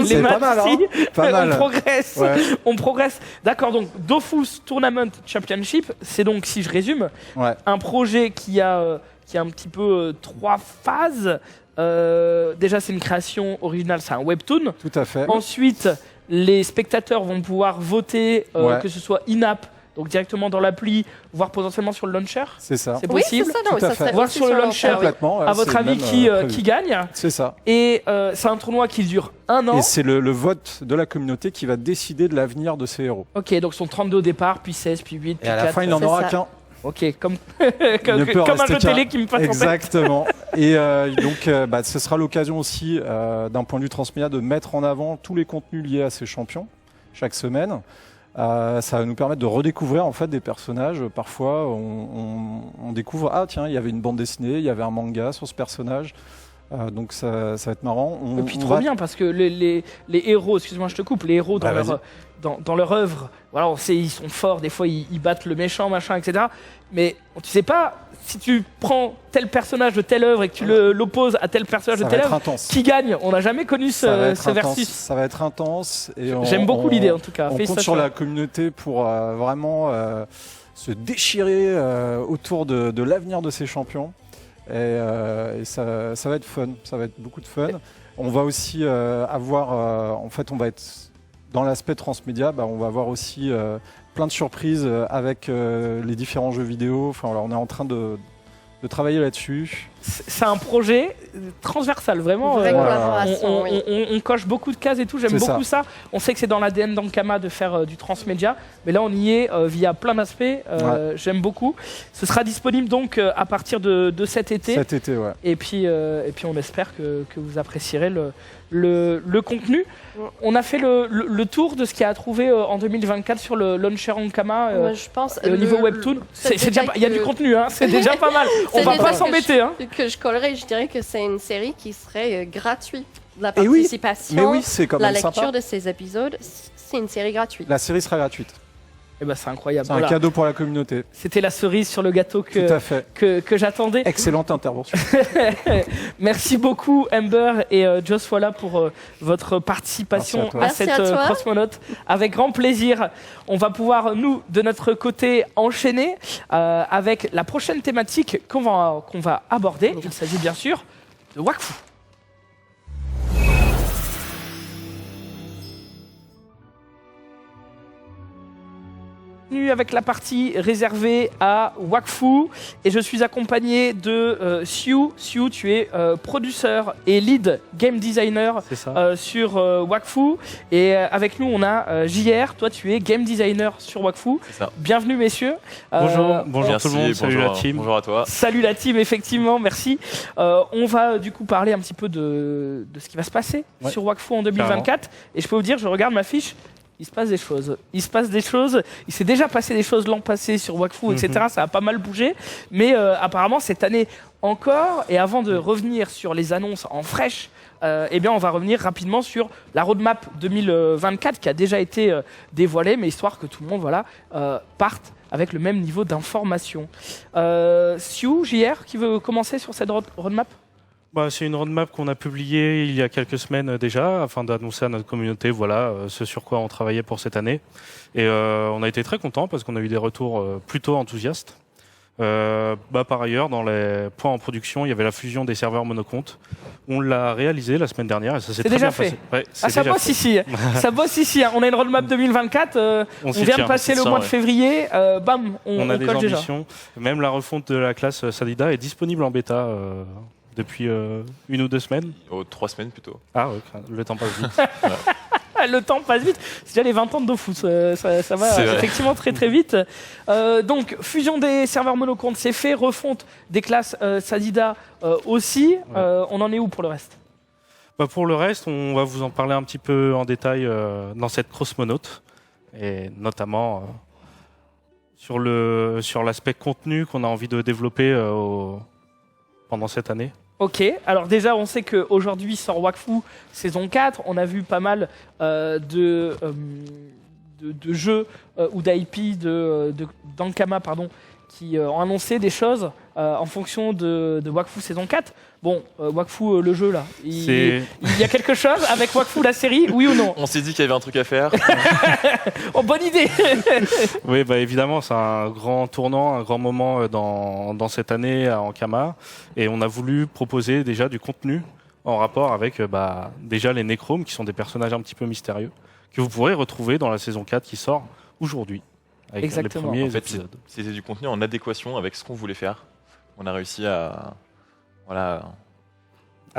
c'est matchs pas mal, hein. ici Pas mal. On progresse. Ouais. On progresse. D'accord, donc Dofus Tournament Championship, c'est donc, si je résume, Ouais. un projet qui a un petit peu 3 phases. Déjà, c'est une création originale, c'est un webtoon. Tout à fait. Ensuite, les spectateurs vont pouvoir voter, Ouais. que ce soit in-app, donc directement dans l'appli, voire potentiellement sur le launcher. C'est ça. C'est Oui, possible. c'est ça. Non, Tout à ça fait. serait Voir aussi sur le launcher, l'enchère, oui. Complètement. À votre avis, qui gagne ? C'est ça. Et c'est un tournoi qui dure 1 an. Et c'est le vote de la communauté qui va décider de l'avenir de ces héros. Ok, donc sont 32 au départ, puis 16, puis 8, puis Et à 4. la fin, il n'en c'est aura ça. qu'un. Ok, comme, Ne peut comme un rester jeu qu'un. télé qui me passe en tête. Exactement. Et donc, ce sera l'occasion aussi, d'un point de vue transmédia, de mettre en avant tous les contenus liés à ces champions chaque semaine. Ça va nous permettre de redécouvrir en fait des personnages. Parfois, on découvre il y avait une bande dessinée, il y avait un manga sur ce personnage. Donc ça va être marrant. Et puis trop bien parce que les héros, excuse-moi je te coupe, les héros dans leur œuvre, voilà, on sait ils sont forts, des fois ils battent le méchant, machin, etc. Mais tu sais pas si tu prends tel personnage de telle œuvre et que tu l'opposes à tel personnage Ça de va telle être œuvre, intense. qui gagne ? On n'a jamais connu Ça va ce être intense. versus. Ça va être intense. J'aime beaucoup l'idée en tout cas. On compte Félicitations. sur la communauté pour vraiment se déchirer autour de l'avenir de ces champions. Et ça va être fun, ça va être beaucoup de fun. On va aussi avoir, en fait, on va être dans l'aspect transmédia, on va avoir aussi plein de surprises avec les différents jeux vidéo. Enfin, voilà, on est en train de travailler là-dessus. C'est un projet transversal, vraiment. Vraie collaboration, oui. On coche beaucoup de cases et tout, j'aime C'est beaucoup ça. On sait que c'est dans l'ADN d'Ankama de faire du transmédia, mais là on y est via plein d'aspects, j'aime beaucoup. Ce sera disponible donc à partir de cet été. Cet été, ouais. Et puis on espère que vous apprécierez le contenu. On a fait le tour de ce qu'il y a à trouver en 2024 sur le launcher Ankama. Moi, je pense Au niveau webtoon, c'est déjà il y a du contenu, hein, c'est déjà pas mal. On C'est va déjà pas que s'embêter. Hein. Que je collerais, je dirais que c'est une série qui serait gratuite. La Et oui, participation, mais oui, c'est quand la même lecture sympa. de ces épisodes, c'est une série gratuite. La série sera gratuite. Et ben c'est incroyable. C'est Voilà. un cadeau pour la communauté. C'était la cerise sur le gâteau Tout à fait. que j'attendais. Excellente intervention. Merci beaucoup Amber et Joss Walla pour votre participation Merci toi. à cette Merci à toi. Cosmonaute. Avec grand plaisir. On va pouvoir, nous, de notre côté, enchaîner avec la prochaine thématique qu'on va aborder. Il s'agit bien sûr de Wakfu. contenu avec la partie réservée à Wakfu et je suis accompagné de Siu. Siu, tu es producteur et lead game designer sur Wakfu et avec nous on a JR, toi tu es game designer sur Wakfu. Bienvenue messieurs. Bonjour Merci, tout le monde, salut la team. Bonjour à toi. Salut la team, effectivement, merci. On va du coup parler un petit peu de ce qui va se passer sur Wakfu en 2024 carrément. Et je peux vous dire, je regarde ma fiche. Il se passe des choses. Il s'est déjà passé des choses l'an passé sur Wakfu, etc. Ça a pas mal bougé. Mais apparemment, cette année encore, et avant de revenir sur les annonces en fraîche, eh bien, on va revenir rapidement sur la roadmap 2024 qui a déjà été dévoilée, mais histoire que tout le monde parte avec le même niveau d'information. Siu, JR, qui veut commencer sur cette roadmap ? C'est une roadmap qu'on a publiée il y a quelques semaines déjà, afin d'annoncer à notre communauté ce sur quoi on travaillait pour cette année. Et on a été très contents parce qu'on a eu des retours plutôt enthousiastes. Par ailleurs, dans les points en production, il y avait la fusion des serveurs monocomptes. On l'a réalisé la semaine dernière et ça s'est très bien passé. Ouais, ça bosse ici. Ça bosse ici. On a une roadmap 2024. On vient de passer le mois de février. On a des coche ambitions. Déjà. Même la refonte de la classe Sadida est disponible en bêta depuis 1 ou 2 semaines. 3 semaines plutôt. Ah ouais, le temps passe vite. Le temps passe vite. C'est déjà les 20 ans de Dofus. Ça va effectivement très très vite. Donc, fusion des serveurs monocomptes, c'est fait. Refonte des classes Sadida aussi. On en est où pour le reste ? Pour le reste, on va vous en parler un petit peu en détail dans cette cross-monote. Et notamment sur l'aspect contenu qu'on a envie de développer pendant cette année. Ok, alors déjà on sait qu'aujourd'hui sort Wakfu saison 4, on a vu pas mal de jeux ou d'IP d'Ankama qui ont annoncé des choses en fonction de Wakfu saison 4. Bon, Wakfu le jeu là, il y a quelque chose avec Wakfu la série, oui ou non ? On s'est dit qu'il y avait un truc à faire. Oh, bonne idée. Oui, évidemment, c'est un grand tournant, un grand moment dans cette année à Ankama. Et on a voulu proposer déjà du contenu en rapport avec déjà les Necromes, qui sont des personnages un petit peu mystérieux, que vous pourrez retrouver dans la saison 4 qui sort aujourd'hui. Avec exactement. Les premiers épisodes. C'était du contenu en adéquation avec ce qu'on voulait faire. On a réussi à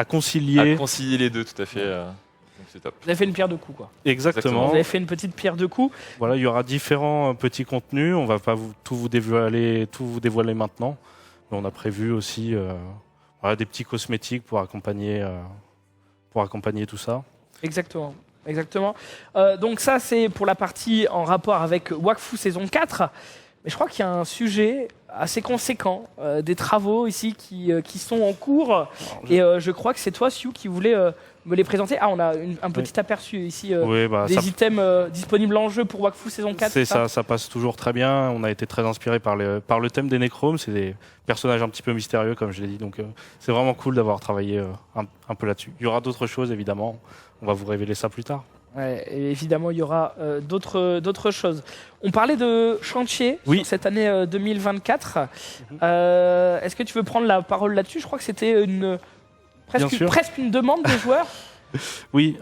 concilier les deux, tout à fait. Donc c'est top. Vous avez fait une pierre deux coups, quoi. Exactement. Vous avez fait une petite pierre deux coups. Voilà, il y aura différents petits contenus. On va pas tout vous dévoiler maintenant. Mais on a prévu aussi des petits cosmétiques pour accompagner tout ça. Exactement. Donc ça, c'est pour la partie en rapport avec Wakfu saison 4. Mais je crois qu'il y a un sujet assez conséquent, des travaux ici qui sont en cours. Et je crois que c'est toi, Siu, qui voulais me les présenter. Ah, on a un petit aperçu ici des items disponibles en jeu pour Wakfu saison 4. C'est ça passe toujours très bien. On a été très inspiré par le thème des Necromes. C'est des personnages un petit peu mystérieux, comme je l'ai dit. Donc c'est vraiment cool d'avoir travaillé un peu là-dessus. Il y aura d'autres choses, évidemment. On va vous révéler ça plus tard. Ouais, et évidemment, il y aura d'autres choses. On parlait de chantier sur cette année 2024. Est-ce que tu veux prendre la parole là-dessus ? Je crois que c'était presque une demande des joueurs. Oui,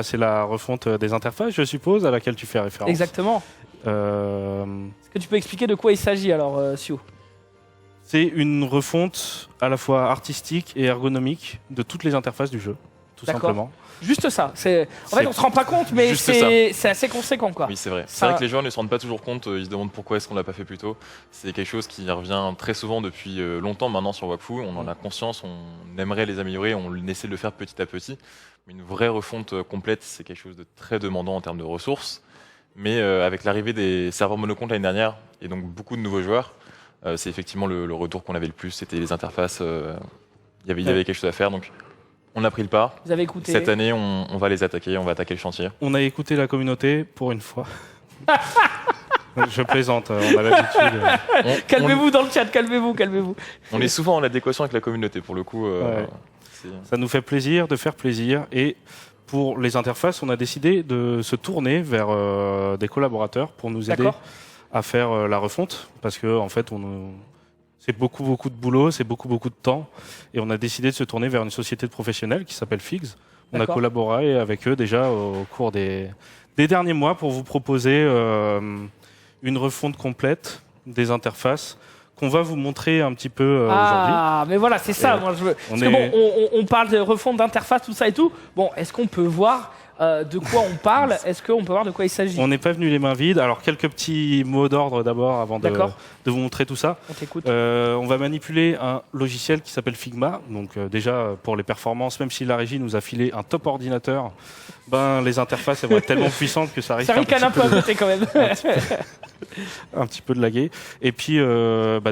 c'est la refonte des interfaces, je suppose, à laquelle tu fais référence. Exactement. Est-ce que tu peux expliquer de quoi il s'agit alors, Siu ? C'est une refonte à la fois artistique et ergonomique de toutes les interfaces du jeu, tout simplement. Juste ça. En fait, on se rend pas compte, mais c'est assez conséquent, quoi. Oui, c'est vrai. C'est vrai que les joueurs ne se rendent pas toujours compte. Ils se demandent pourquoi est-ce qu'on l'a pas fait plus tôt. C'est quelque chose qui revient très souvent depuis longtemps maintenant sur Wakfu. On en a conscience. On aimerait les améliorer. On essaie de le faire petit à petit. Mais une vraie refonte complète, c'est quelque chose de très demandant en termes de ressources. Mais avec l'arrivée des serveurs monocomptes l'année dernière et donc beaucoup de nouveaux joueurs, c'est effectivement le retour qu'on avait le plus. C'était les interfaces. Il y avait quelque chose à faire. Donc on a pris le pas. Vous avez écouté. Cette année, on va les attaquer, on va attaquer le chantier. On a écouté la communauté pour une fois. Je plaisante, on a l'habitude. Calmez-vous dans le chat, calmez-vous. On est souvent en adéquation avec la communauté, pour le coup. Ça nous fait plaisir de faire plaisir. Et pour les interfaces, on a décidé de se tourner vers des collaborateurs pour nous aider à faire la refonte. Parce que, en fait, c'est beaucoup de boulot, c'est beaucoup de temps. Et on a décidé de se tourner vers une société de professionnels qui s'appelle Figs. On a collaboré avec eux déjà au cours des derniers mois pour vous proposer une refonte complète des interfaces qu'on va vous montrer un petit peu aujourd'hui. Ah, mais voilà, c'est ça. Moi, je veux. Parce que bon, on parle de refonte d'interface, tout ça et tout. Bon, est-ce qu'on peut voir de quoi on parle? Est-ce qu'on peut voir de quoi il s'agit? On n'est pas venu les mains vides. Alors, quelques petits mots d'ordre d'abord avant de vous montrer tout ça. On t'écoute. On va manipuler un logiciel qui s'appelle Figma. Donc, déjà, pour les performances, même si la régie nous a filé un top ordinateur, les interfaces elles vont être tellement puissantes que ça risque un peu à côté quand même. un petit peu de laguer. Et puis,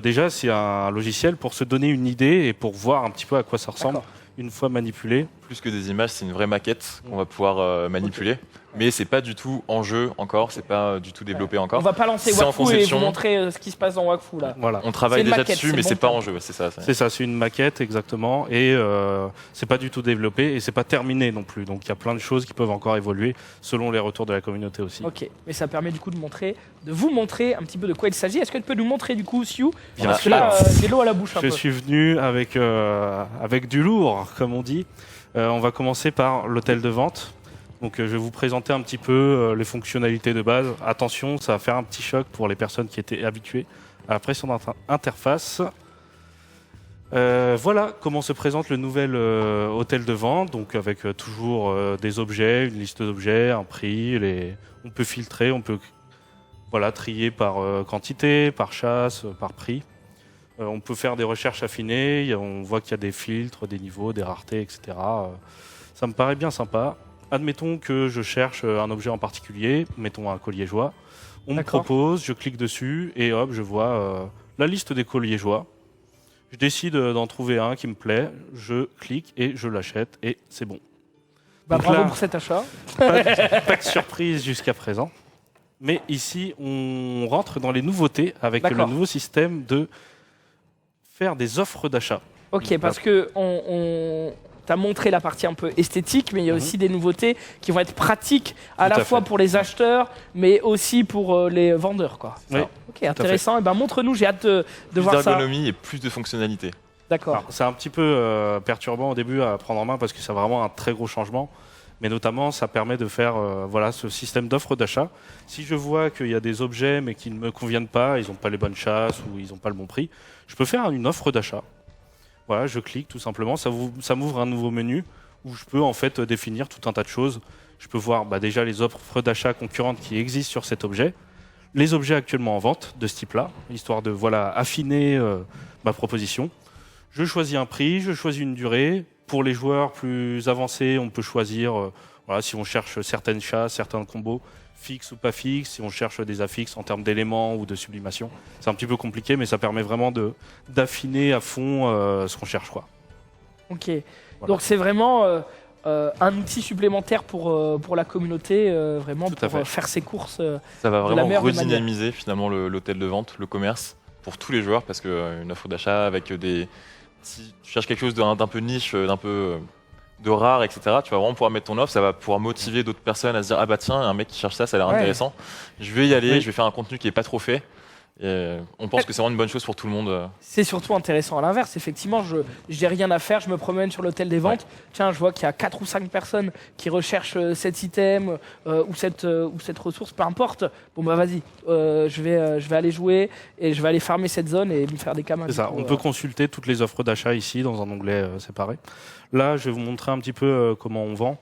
déjà, c'est un logiciel pour se donner une idée et pour voir un petit peu à quoi ça ressemble. Une fois manipulé. Plus que des images, c'est une vraie maquette qu'on va pouvoir manipuler. Mais c'est pas du tout en jeu encore, c'est pas du tout développé encore. On va pas lancer Wakfu et vous montrer ce qui se passe dans Wakfu là. Voilà. On travaille déjà dessus, mais c'est pas en jeu. C'est ça. C'est ça, c'est une maquette exactement, et c'est pas du tout développé et c'est pas terminé non plus. Donc il y a plein de choses qui peuvent encore évoluer selon les retours de la communauté aussi. Ok, mais ça permet du coup de vous montrer un petit peu de quoi il s'agit. Est-ce que tu peux nous montrer du coup, Siou? Parce que là, j'ai l'eau à la bouche un peu. Je suis venu avec du lourd, comme on dit. On va commencer par l'hôtel de vente. Donc je vais vous présenter un petit peu les fonctionnalités de base. Attention, ça va faire un petit choc pour les personnes qui étaient habituées à la précédente interface. Voilà comment se présente le nouvel hôtel de vente, donc avec toujours des objets, une liste d'objets, un prix. On peut filtrer, on peut trier par quantité, par chasse, par prix. On peut faire des recherches affinées, on voit qu'il y a des filtres, des niveaux, des raretés, etc. Ça me paraît bien sympa. Admettons que je cherche un objet en particulier, mettons un collier joie. On me propose, je clique dessus et hop, je vois la liste des colliers joie. Je décide d'en trouver un qui me plaît, je clique et je l'achète et c'est bon. Bravo pour cet achat. Pas de surprise jusqu'à présent. Mais ici, on rentre dans les nouveautés avec le nouveau système de faire des offres d'achat. Ok, parce que tu as montré la partie un peu esthétique, mais il y a aussi des nouveautés qui vont être pratiques à la fois pour les acheteurs, mais aussi pour les vendeurs, quoi. Oui. Ok, intéressant. Et montre-nous, j'ai hâte de voir ça. Plus d'ergonomie et plus de fonctionnalités. D'accord. C'est un petit peu perturbant au début à prendre en main parce que c'est vraiment un très gros changement. Mais notamment, ça permet de faire ce système d'offres d'achat. Si je vois qu'il y a des objets mais qui ne me conviennent pas, ils n'ont pas les bonnes chasses ou ils n'ont pas le bon prix, je peux faire une offre d'achat. Voilà, je clique tout simplement, ça m'ouvre un nouveau menu où je peux en fait définir tout un tas de choses. Je peux voir déjà les offres d'achat concurrentes qui existent sur cet objet, les objets actuellement en vente de ce type-là, histoire de affiner ma proposition. Je choisis un prix, je choisis une durée. Pour les joueurs plus avancés, on peut choisir si on cherche certaines chasses, certains combos, fixes ou pas fixes, si on cherche des affixes en termes d'éléments ou de sublimation. C'est un petit peu compliqué, mais ça permet vraiment d'affiner à fond ce qu'on cherche, quoi. Ok, voilà. Donc c'est vraiment un outil supplémentaire pour la communauté, vraiment pour faire ses courses. Ça va vraiment redynamiser finalement l'hôtel de vente, le commerce, pour tous les joueurs, parce qu'une offre d'achat avec si tu cherches quelque chose d'un peu niche, d'un peu de rare, etc., tu vas vraiment pouvoir mettre ton offre, ça va pouvoir motiver d'autres personnes à se dire ah bah tiens, un mec qui cherche ça, ça a l'air intéressant, je vais y aller, je vais faire un contenu qui est pas trop fait. Et on pense que c'est vraiment une bonne chose pour tout le monde. C'est surtout intéressant à l'inverse. Effectivement, je n'ai rien à faire, je me promène sur l'hôtel des ventes. Tiens, je vois qu'il y a 4 ou 5 personnes qui recherchent cet item ou cette ressource, peu importe. Bon bah vas-y, je vais aller jouer et je vais aller farmer cette zone et me faire des camas. C'est ça, on peut consulter toutes les offres d'achat ici dans un onglet séparé. Là, je vais vous montrer un petit peu comment on vend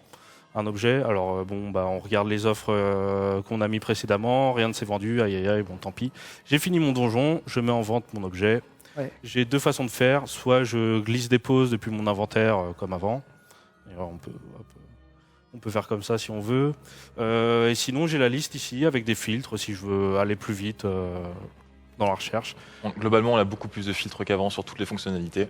un objet. Alors on regarde les offres qu'on a mis précédemment, rien ne s'est vendu, aïe aïe aïe, bon tant pis. J'ai fini mon donjon, je mets en vente mon objet. Ouais. J'ai 2 façons de faire, soit je glisse-dépose depuis mon inventaire comme avant. Et alors, on peut faire comme ça si on veut. Et sinon j'ai la liste ici avec des filtres si je veux aller plus vite dans la recherche. Globalement on a beaucoup plus de filtres qu'avant sur toutes les fonctionnalités,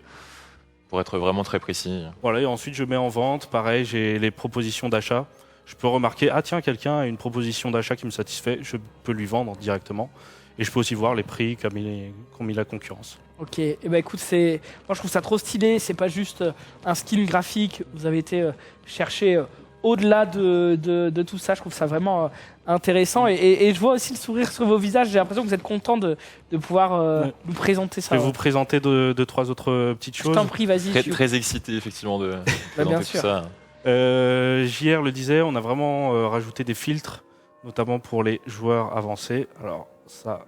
pour être vraiment très précis. Voilà, et ensuite je mets en vente, pareil, j'ai les propositions d'achat. Je peux remarquer, ah tiens, quelqu'un a une proposition d'achat qui me satisfait, je peux lui vendre directement. Et je peux aussi voir les prix qu'ont mis la concurrence. Ok, et écoute, moi je trouve ça trop stylé, c'est pas juste un skin graphique, vous avez été chercher au-delà de tout ça, je trouve ça vraiment intéressant. Et je vois aussi le sourire sur vos visages, j'ai l'impression que vous êtes content de pouvoir nous présenter ça. Je vais vous présenter 2-3 autres petites choses. Je t'en prie, vas-y. Très excité effectivement de présenter bien tout sûr. ça. JR le disait, on a vraiment rajouté des filtres, notamment pour les joueurs avancés. Alors ça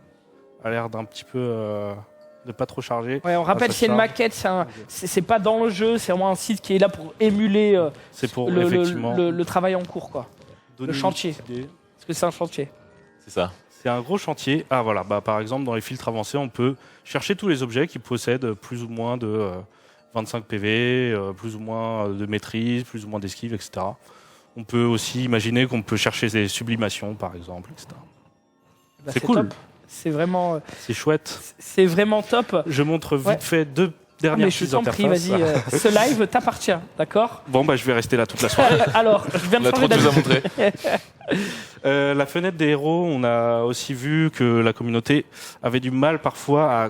a l'air d'un petit peu de pas trop charger. Ouais, on rappelle, c'est une maquette, c'est pas dans le jeu, c'est vraiment un site qui est là pour émuler le travail en cours, quoi. Le chantier. Parce que c'est un chantier. C'est ça. C'est un gros chantier. Ah voilà, par exemple, dans les filtres avancés, on peut chercher tous les objets qui possèdent plus ou moins de 25 PV, plus ou moins de maîtrise, plus ou moins d'esquive, etc. On peut aussi imaginer qu'on peut chercher des sublimations, par exemple, etc. Bah, c'est cool. Top. C'est vraiment. C'est chouette. C'est vraiment top. Je montre vite fait 2 dernières pièces d'interface. Je t'en prie, vas-y. Ce live t'appartient, d'accord ? Bon, je vais rester là toute la soirée. Alors, je viens de changer d'avis. On a trop de choses à montrer. La fenêtre des héros, on a aussi vu que la communauté avait du mal parfois à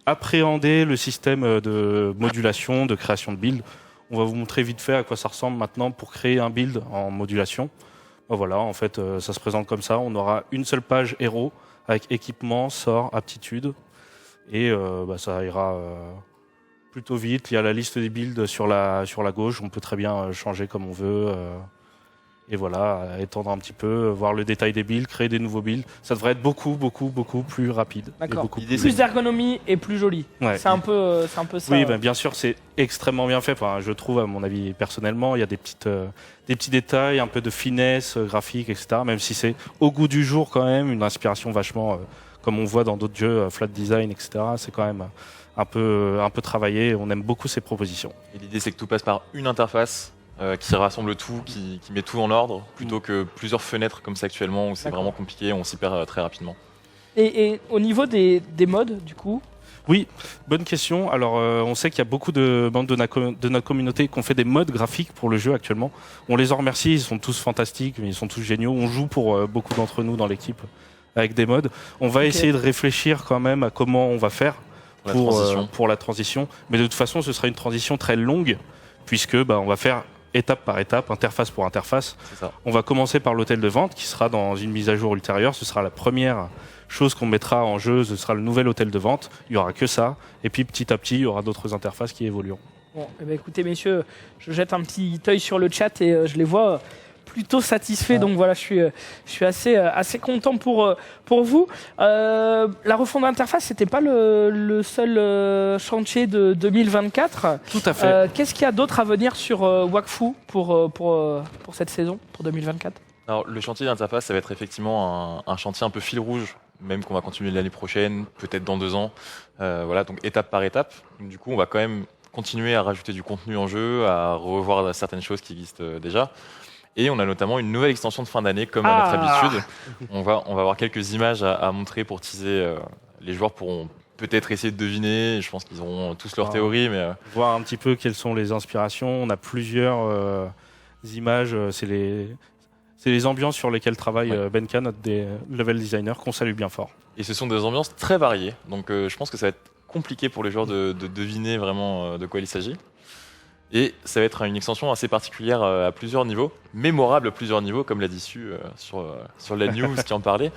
appréhender le système de modulation, de création de build. On va vous montrer vite fait à quoi ça ressemble maintenant pour créer un build en modulation. Voilà, en fait, ça se présente comme ça. On aura une seule page héros avec équipement, sort, aptitude. Et ça ira plutôt vite. Il y a la liste des builds sur la gauche. On peut très bien changer comme on veut. Et voilà, étendre un petit peu, voir le détail des builds, créer des nouveaux builds. Ça devrait être beaucoup plus rapide. D'accord. Plus d'ergonomie et plus joli. Ouais. C'est un peu ça. Oui, bien sûr, c'est extrêmement bien fait. Enfin, je trouve, à mon avis, personnellement, il y a des petits détails, un peu de finesse graphique, etc. Même si c'est au goût du jour quand même, une inspiration vachement, comme on voit dans d'autres jeux, flat design, etc. C'est quand même un peu travaillé. On aime beaucoup ces propositions. Et l'idée, c'est que tout passe par une interface. Qui rassemble tout, qui met tout en ordre, plutôt que plusieurs fenêtres comme ça actuellement où c'est vraiment compliqué, on s'y perd très rapidement. Et au niveau des mods, du coup ? Oui, bonne question. Alors, on sait qu'il y a beaucoup de membres de notre communauté qui ont fait des mods graphiques pour le jeu actuellement. On les en remercie, ils sont tous fantastiques, ils sont tous géniaux. On joue pour beaucoup d'entre nous dans l'équipe avec des mods. On va essayer de réfléchir quand même à comment on va faire pour la transition. Mais de toute façon, ce sera une transition très longue, puisque on va faire étape par étape, interface pour interface. On va commencer par l'hôtel de vente qui sera dans une mise à jour ultérieure. Ce sera la première chose qu'on mettra en jeu, ce sera le nouvel hôtel de vente. Il n'y aura que ça. Et puis petit à petit, il y aura d'autres interfaces qui évolueront. Bon, écoutez messieurs, je jette un petit œil sur le chat et je les vois plutôt satisfaits. Donc voilà, je suis assez content pour vous. La refonte d'interface, c'était pas le seul chantier de 2024. Tout à fait. Qu'est-ce qu'il y a d'autre à venir sur Wakfu pour cette saison, pour 2024 ? Alors, le chantier d'interface, ça va être effectivement un chantier un peu fil rouge, même qu'on va continuer l'année prochaine, peut-être dans 2 ans. Voilà, donc étape par étape. Du coup, on va quand même continuer à rajouter du contenu en jeu, à revoir certaines choses qui existent déjà. Et on a notamment une nouvelle extension de fin d'année, comme à notre habitude. On va avoir quelques images à montrer pour teaser. Les joueurs pourront peut-être essayer de deviner. Je pense qu'ils auront tous leurs théories. Mais voir un petit peu quelles sont les inspirations. On a plusieurs images. C'est les ambiances sur lesquelles travaille Benka, notre level designer, qu'on salue bien fort. Et ce sont des ambiances très variées. Donc je pense que ça va être compliqué pour les joueurs de deviner vraiment de quoi il s'agit. Et ça va être une extension assez particulière à plusieurs niveaux, mémorable à plusieurs niveaux, comme l'a dit Su sur la news qui en parlait.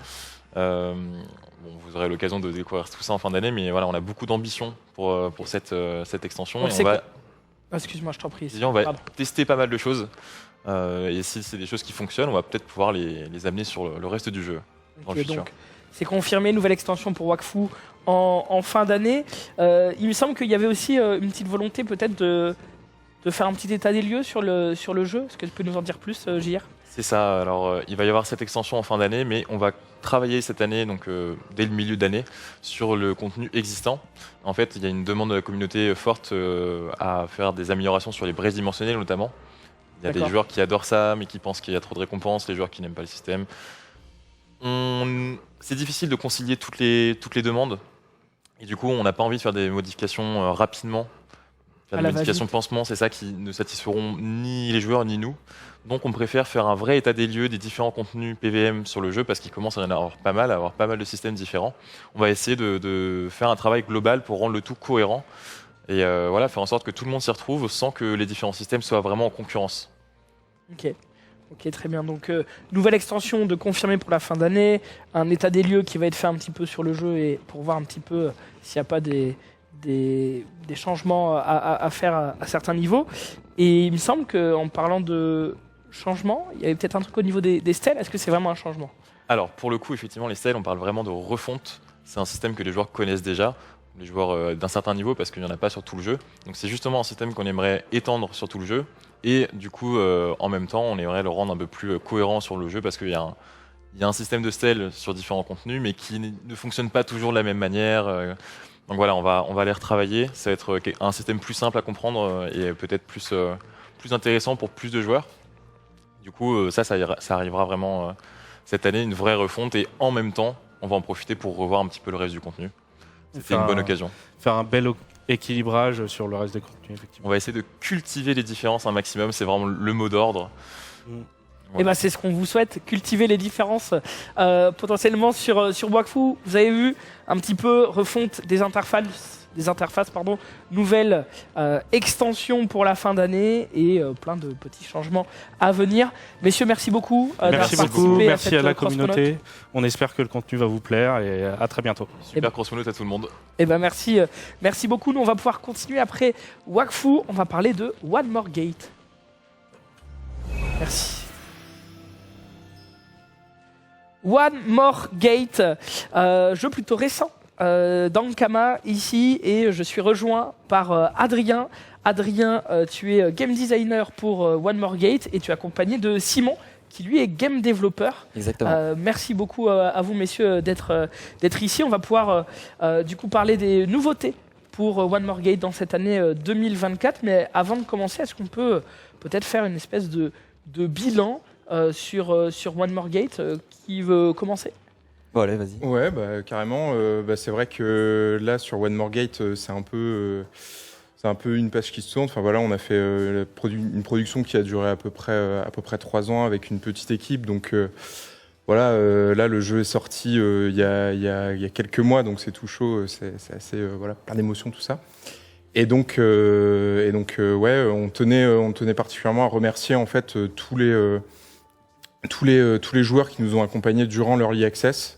Vous aurez l'occasion de découvrir tout ça en fin d'année, mais voilà, on a beaucoup d'ambition pour cette extension. Excuse-moi, je t'en prie. On va tester pas mal de choses. Et si c'est des choses qui fonctionnent, on va peut-être pouvoir les amener sur le reste du jeu dans le futur. Donc, c'est confirmé, nouvelle extension pour Wakfu en fin d'année. Il me semble qu'il y avait aussi une petite volonté peut-être de faire un petit état des lieux sur le jeu. Est-ce que tu peux nous en dire plus, JR ? C'est ça. Alors, il va y avoir cette extension en fin d'année, mais on va travailler cette année, donc dès le milieu d'année, sur le contenu existant. En fait, il y a une demande de la communauté forte à faire des améliorations sur les braises dimensionnelles, notamment. Il y a des joueurs qui adorent ça, mais qui pensent qu'il y a trop de récompenses, les joueurs qui n'aiment pas le système. C'est difficile de concilier toutes les demandes. Et du coup, on n'a pas envie de faire des modifications rapidement. Des modifications pansement, c'est ça qui ne satisferont ni les joueurs ni nous. Donc on préfère faire un vrai état des lieux des différents contenus PVM sur le jeu parce qu'il commence à y en avoir pas mal, à avoir pas mal de systèmes différents. On va essayer de faire un travail global pour rendre le tout cohérent et faire en sorte que tout le monde s'y retrouve sans que les différents systèmes soient vraiment en concurrence. Ok, très bien. Donc nouvelle extension de confirmer pour la fin d'année, un état des lieux qui va être fait un petit peu sur le jeu et pour voir un petit peu s'il n'y a pas des changements à faire à certains niveaux. Et il me semble qu'en parlant de changement, il y avait peut-être un truc au niveau des stèles. Est-ce que c'est vraiment un changement ? Alors, pour le coup, effectivement, les sales, on parle vraiment de refonte. C'est un système que les joueurs connaissent déjà, les joueurs d'un certain niveau, parce qu'il n'y en a pas sur tout le jeu. Donc, c'est justement un système qu'on aimerait étendre sur tout le jeu. Et du coup, en même temps, on aimerait le rendre un peu plus cohérent sur le jeu, parce qu'il y a un système de sales sur différents contenus, mais qui ne fonctionne pas toujours de la même manière. Donc voilà, on va les retravailler. Ça va être un système plus simple à comprendre et peut-être plus intéressant pour plus de joueurs. Du coup, ça arrivera vraiment cette année, une vraie refonte. Et en même temps, on va en profiter pour revoir un petit peu le reste du contenu. C'était une bonne occasion. Faire un bel équilibrage sur le reste des contenus, effectivement. On va essayer de cultiver les différences un maximum. C'est vraiment le mot d'ordre. Et ben c'est ce qu'on vous souhaite, cultiver les différences potentiellement sur Wakfu. Vous avez vu un petit peu refonte des interfaces, nouvelles extensions pour la fin d'année et plein de petits changements à venir. Messieurs, merci beaucoup. Merci beaucoup, merci à la communauté. On espère que le contenu va vous plaire et à très bientôt. Super cross-pronote à tout le monde. Et ben merci beaucoup. Nous on va pouvoir continuer après Wakfu. On va parler de One More Gate. Merci. One More Gate, jeu plutôt récent d'Ankama ici, et je suis rejoint par Adrien. Adrien, tu es game designer pour One More Gate et tu es accompagné de Simon qui lui est game développeur. Exactement. Merci beaucoup à vous messieurs d'être ici. On va pouvoir du coup parler des nouveautés pour One More Gate dans cette année 2024. Mais avant de commencer, est-ce qu'on peut peut-être faire une espèce de bilan sur One More Gate? Qui veut commencer? Bon, allez, vas-y. Ouais, carrément. C'est vrai que là, sur One More Gate, c'est un peu une page qui se tourne. Enfin, voilà, on a fait une production qui a duré à peu près 3 ans avec une petite équipe. Donc, voilà, là, le jeu est sorti il y a quelques mois, donc c'est tout chaud. C'est assez, plein d'émotions, tout ça. Et donc, ouais, on tenait particulièrement à remercier en fait tous les joueurs qui nous ont accompagnés durant l'Early Access.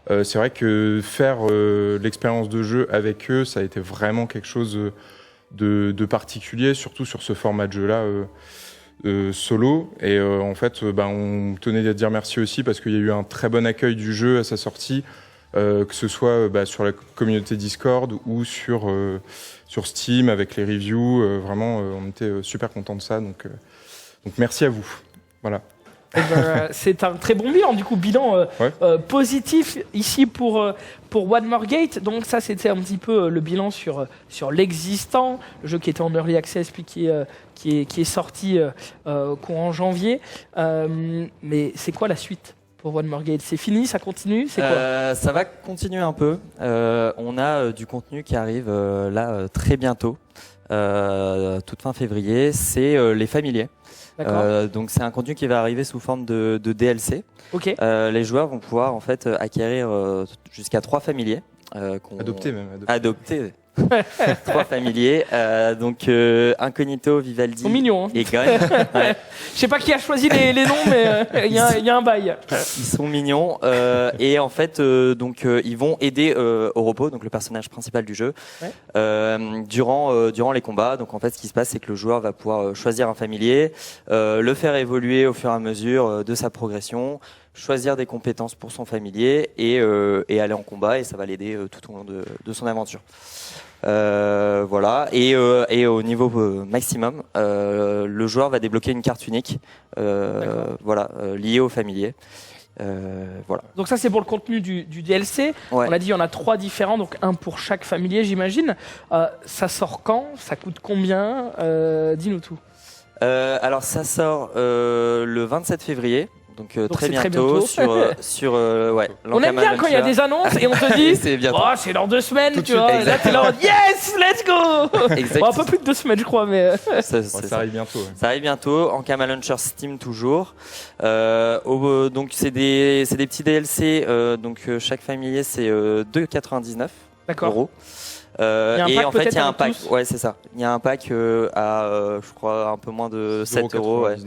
C'est vrai que faire l'expérience de jeu avec eux, ça a été vraiment quelque chose de particulier, surtout sur ce format de jeu-là solo. Et en fait, on tenait à dire merci aussi parce qu'il y a eu un très bon accueil du jeu à sa sortie, que ce soit sur la communauté Discord ou sur Steam avec les reviews. Vraiment, on était super contents de ça. Donc merci à vous. Voilà. C'est un très bon bilan, du coup, bilan positif ici pour One More Gate. Donc ça, c'était un petit peu le bilan sur l'existant, le jeu qui était en Early Access puis qui est sorti courant janvier. Mais c'est quoi la suite pour One More Gate? C'est fini, ça continue, c'est quoi? Ça va continuer un peu. On a du contenu qui arrive là très bientôt, toute fin février. C'est les familiers. Donc c'est un contenu qui va arriver sous forme de DLC. Okay. Les joueurs vont pouvoir en fait acquérir jusqu'à 3 familiers. Adopter même. Adopter. 3 familiers. Donc Incognito, Vivaldi. Ils sont mignons, hein. Et Gon. Ouais. Je sais pas qui a choisi les noms, mais il y a un bail. Ils sont mignons. Et en fait, ils vont aider Oropo, donc le personnage principal du jeu, durant les combats. Donc en fait, ce qui se passe, c'est que le joueur va pouvoir choisir un familier, le faire évoluer au fur et à mesure de sa progression, choisir des compétences pour son familier et aller en combat, et ça va l'aider tout au long de son aventure. Voilà. Et au niveau maximum, le joueur va débloquer une carte unique, liée au familier. Voilà. Donc ça, c'est pour le contenu du DLC. Ouais. On a dit il y en a 3 différents, donc un pour chaque familier, j'imagine. Ça sort quand? Ça coûte combien? Dis-nous tout. Alors ça sort le 27 février. Donc très bientôt sur on aime bien quand il y a des annonces et on te dit c'est dans 2 semaines, tu vois. Et là t'es là, yes, let's go. Un peu plus de 2 semaines, je crois, mais ça arrive bientôt. Ouais. Ça arrive bientôt. Ankama Launcher Steam toujours. Donc c'est des petits DLC. Donc chaque familier c'est 2,99 €. Et en fait il y a un pack. Ouais, c'est ça. Il y a un pack à je crois un peu moins de 7 €. Ouais.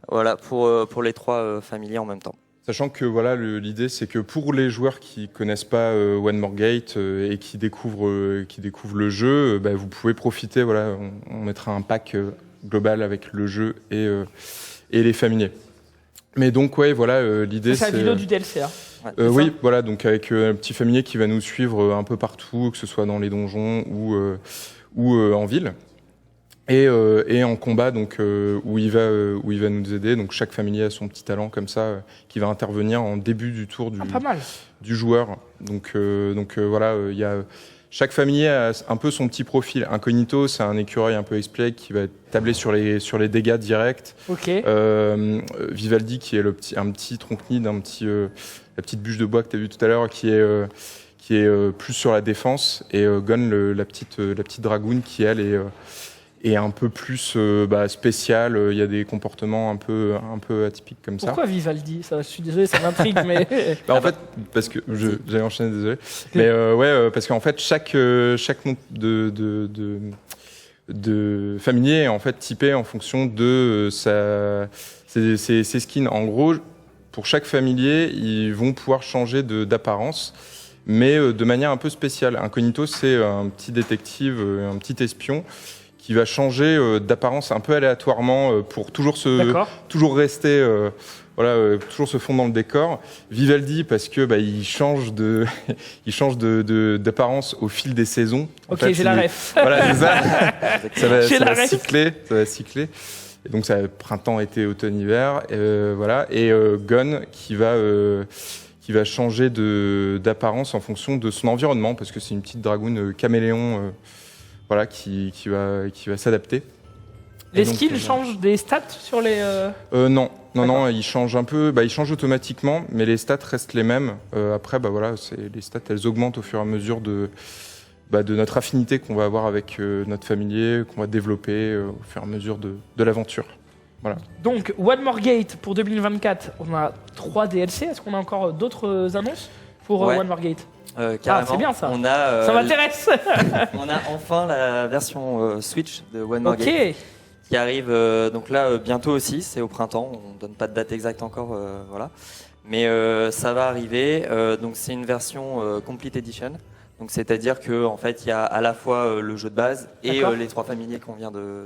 Voilà, pour les 3 familiers en même temps. Sachant que voilà, l'idée c'est que pour les joueurs qui connaissent pas One More Gate et qui découvrent le jeu, vous pouvez profiter. Voilà, on mettra un pack global avec le jeu et les familiers. Mais donc, ouais, voilà, l'idée c'est... C'est la vidéo du DLC, hein. Oui, voilà, donc avec un petit familier qui va nous suivre un peu partout, que ce soit dans les donjons ou en ville. Et en combat, donc où il va nous aider. Donc chaque familier a son petit talent comme ça, qui va intervenir en début du tour du joueur. Donc voilà, il y a chaque familier a un peu son petit profil. Incognito, c'est un écureuil un peu espiègle qui va tabler sur les dégâts directs. Ok. Vivaldi, qui est un petit tronc-nid, la petite bûche de bois que tu as vu tout à l'heure, qui est plus sur la défense. Et Gon, la petite dragoune, qui elle est un peu plus spécial. Il y a des comportements un peu atypiques comme ça. Pourquoi Vivaldi? Ça, je suis désolé, ça m'intrigue, mais... En fait, parce que j'allais enchaîner, désolé. Mais parce qu'en fait, chaque nom de familier est en fait typé en fonction de ses skins. En gros, pour chaque familier, ils vont pouvoir changer d'apparence, mais de manière un peu spéciale. Incognito, c'est un petit détective, un petit espion, qui va changer d'apparence un peu aléatoirement pour toujours rester, toujours se fondre dans le décor. Vivaldi, parce que il change d'apparence au fil des saisons. Ok, en fait, j'ai la ref. Voilà, ça va cycler. Et donc ça printemps, été, automne, hiver. Voilà. Et Gon qui va changer d'apparence en fonction de son environnement, parce que c'est une petite dragoune caméléon. Voilà, qui va s'adapter. Les skills changent des stats sur les... Non, ils changent un peu, ils changent automatiquement, mais les stats restent les mêmes. Après, les stats, elles augmentent au fur et à mesure de notre affinité qu'on va avoir avec notre familier, qu'on va développer au fur et à mesure de l'aventure. Voilà. Donc, One More Gate pour 2024, on a 3 DLC. Est-ce qu'on a encore d'autres annonces pour One More Gate? C'est bien ça. Ça m'intéresse. On a enfin la version Switch de One More Gate qui arrive donc là bientôt aussi. C'est au printemps. On donne pas de date exacte encore, voilà. Mais ça va arriver. Donc c'est une version Complete Edition. Donc c'est-à-dire que en fait il y a à la fois le jeu de base et les 3 familiers qu'on vient de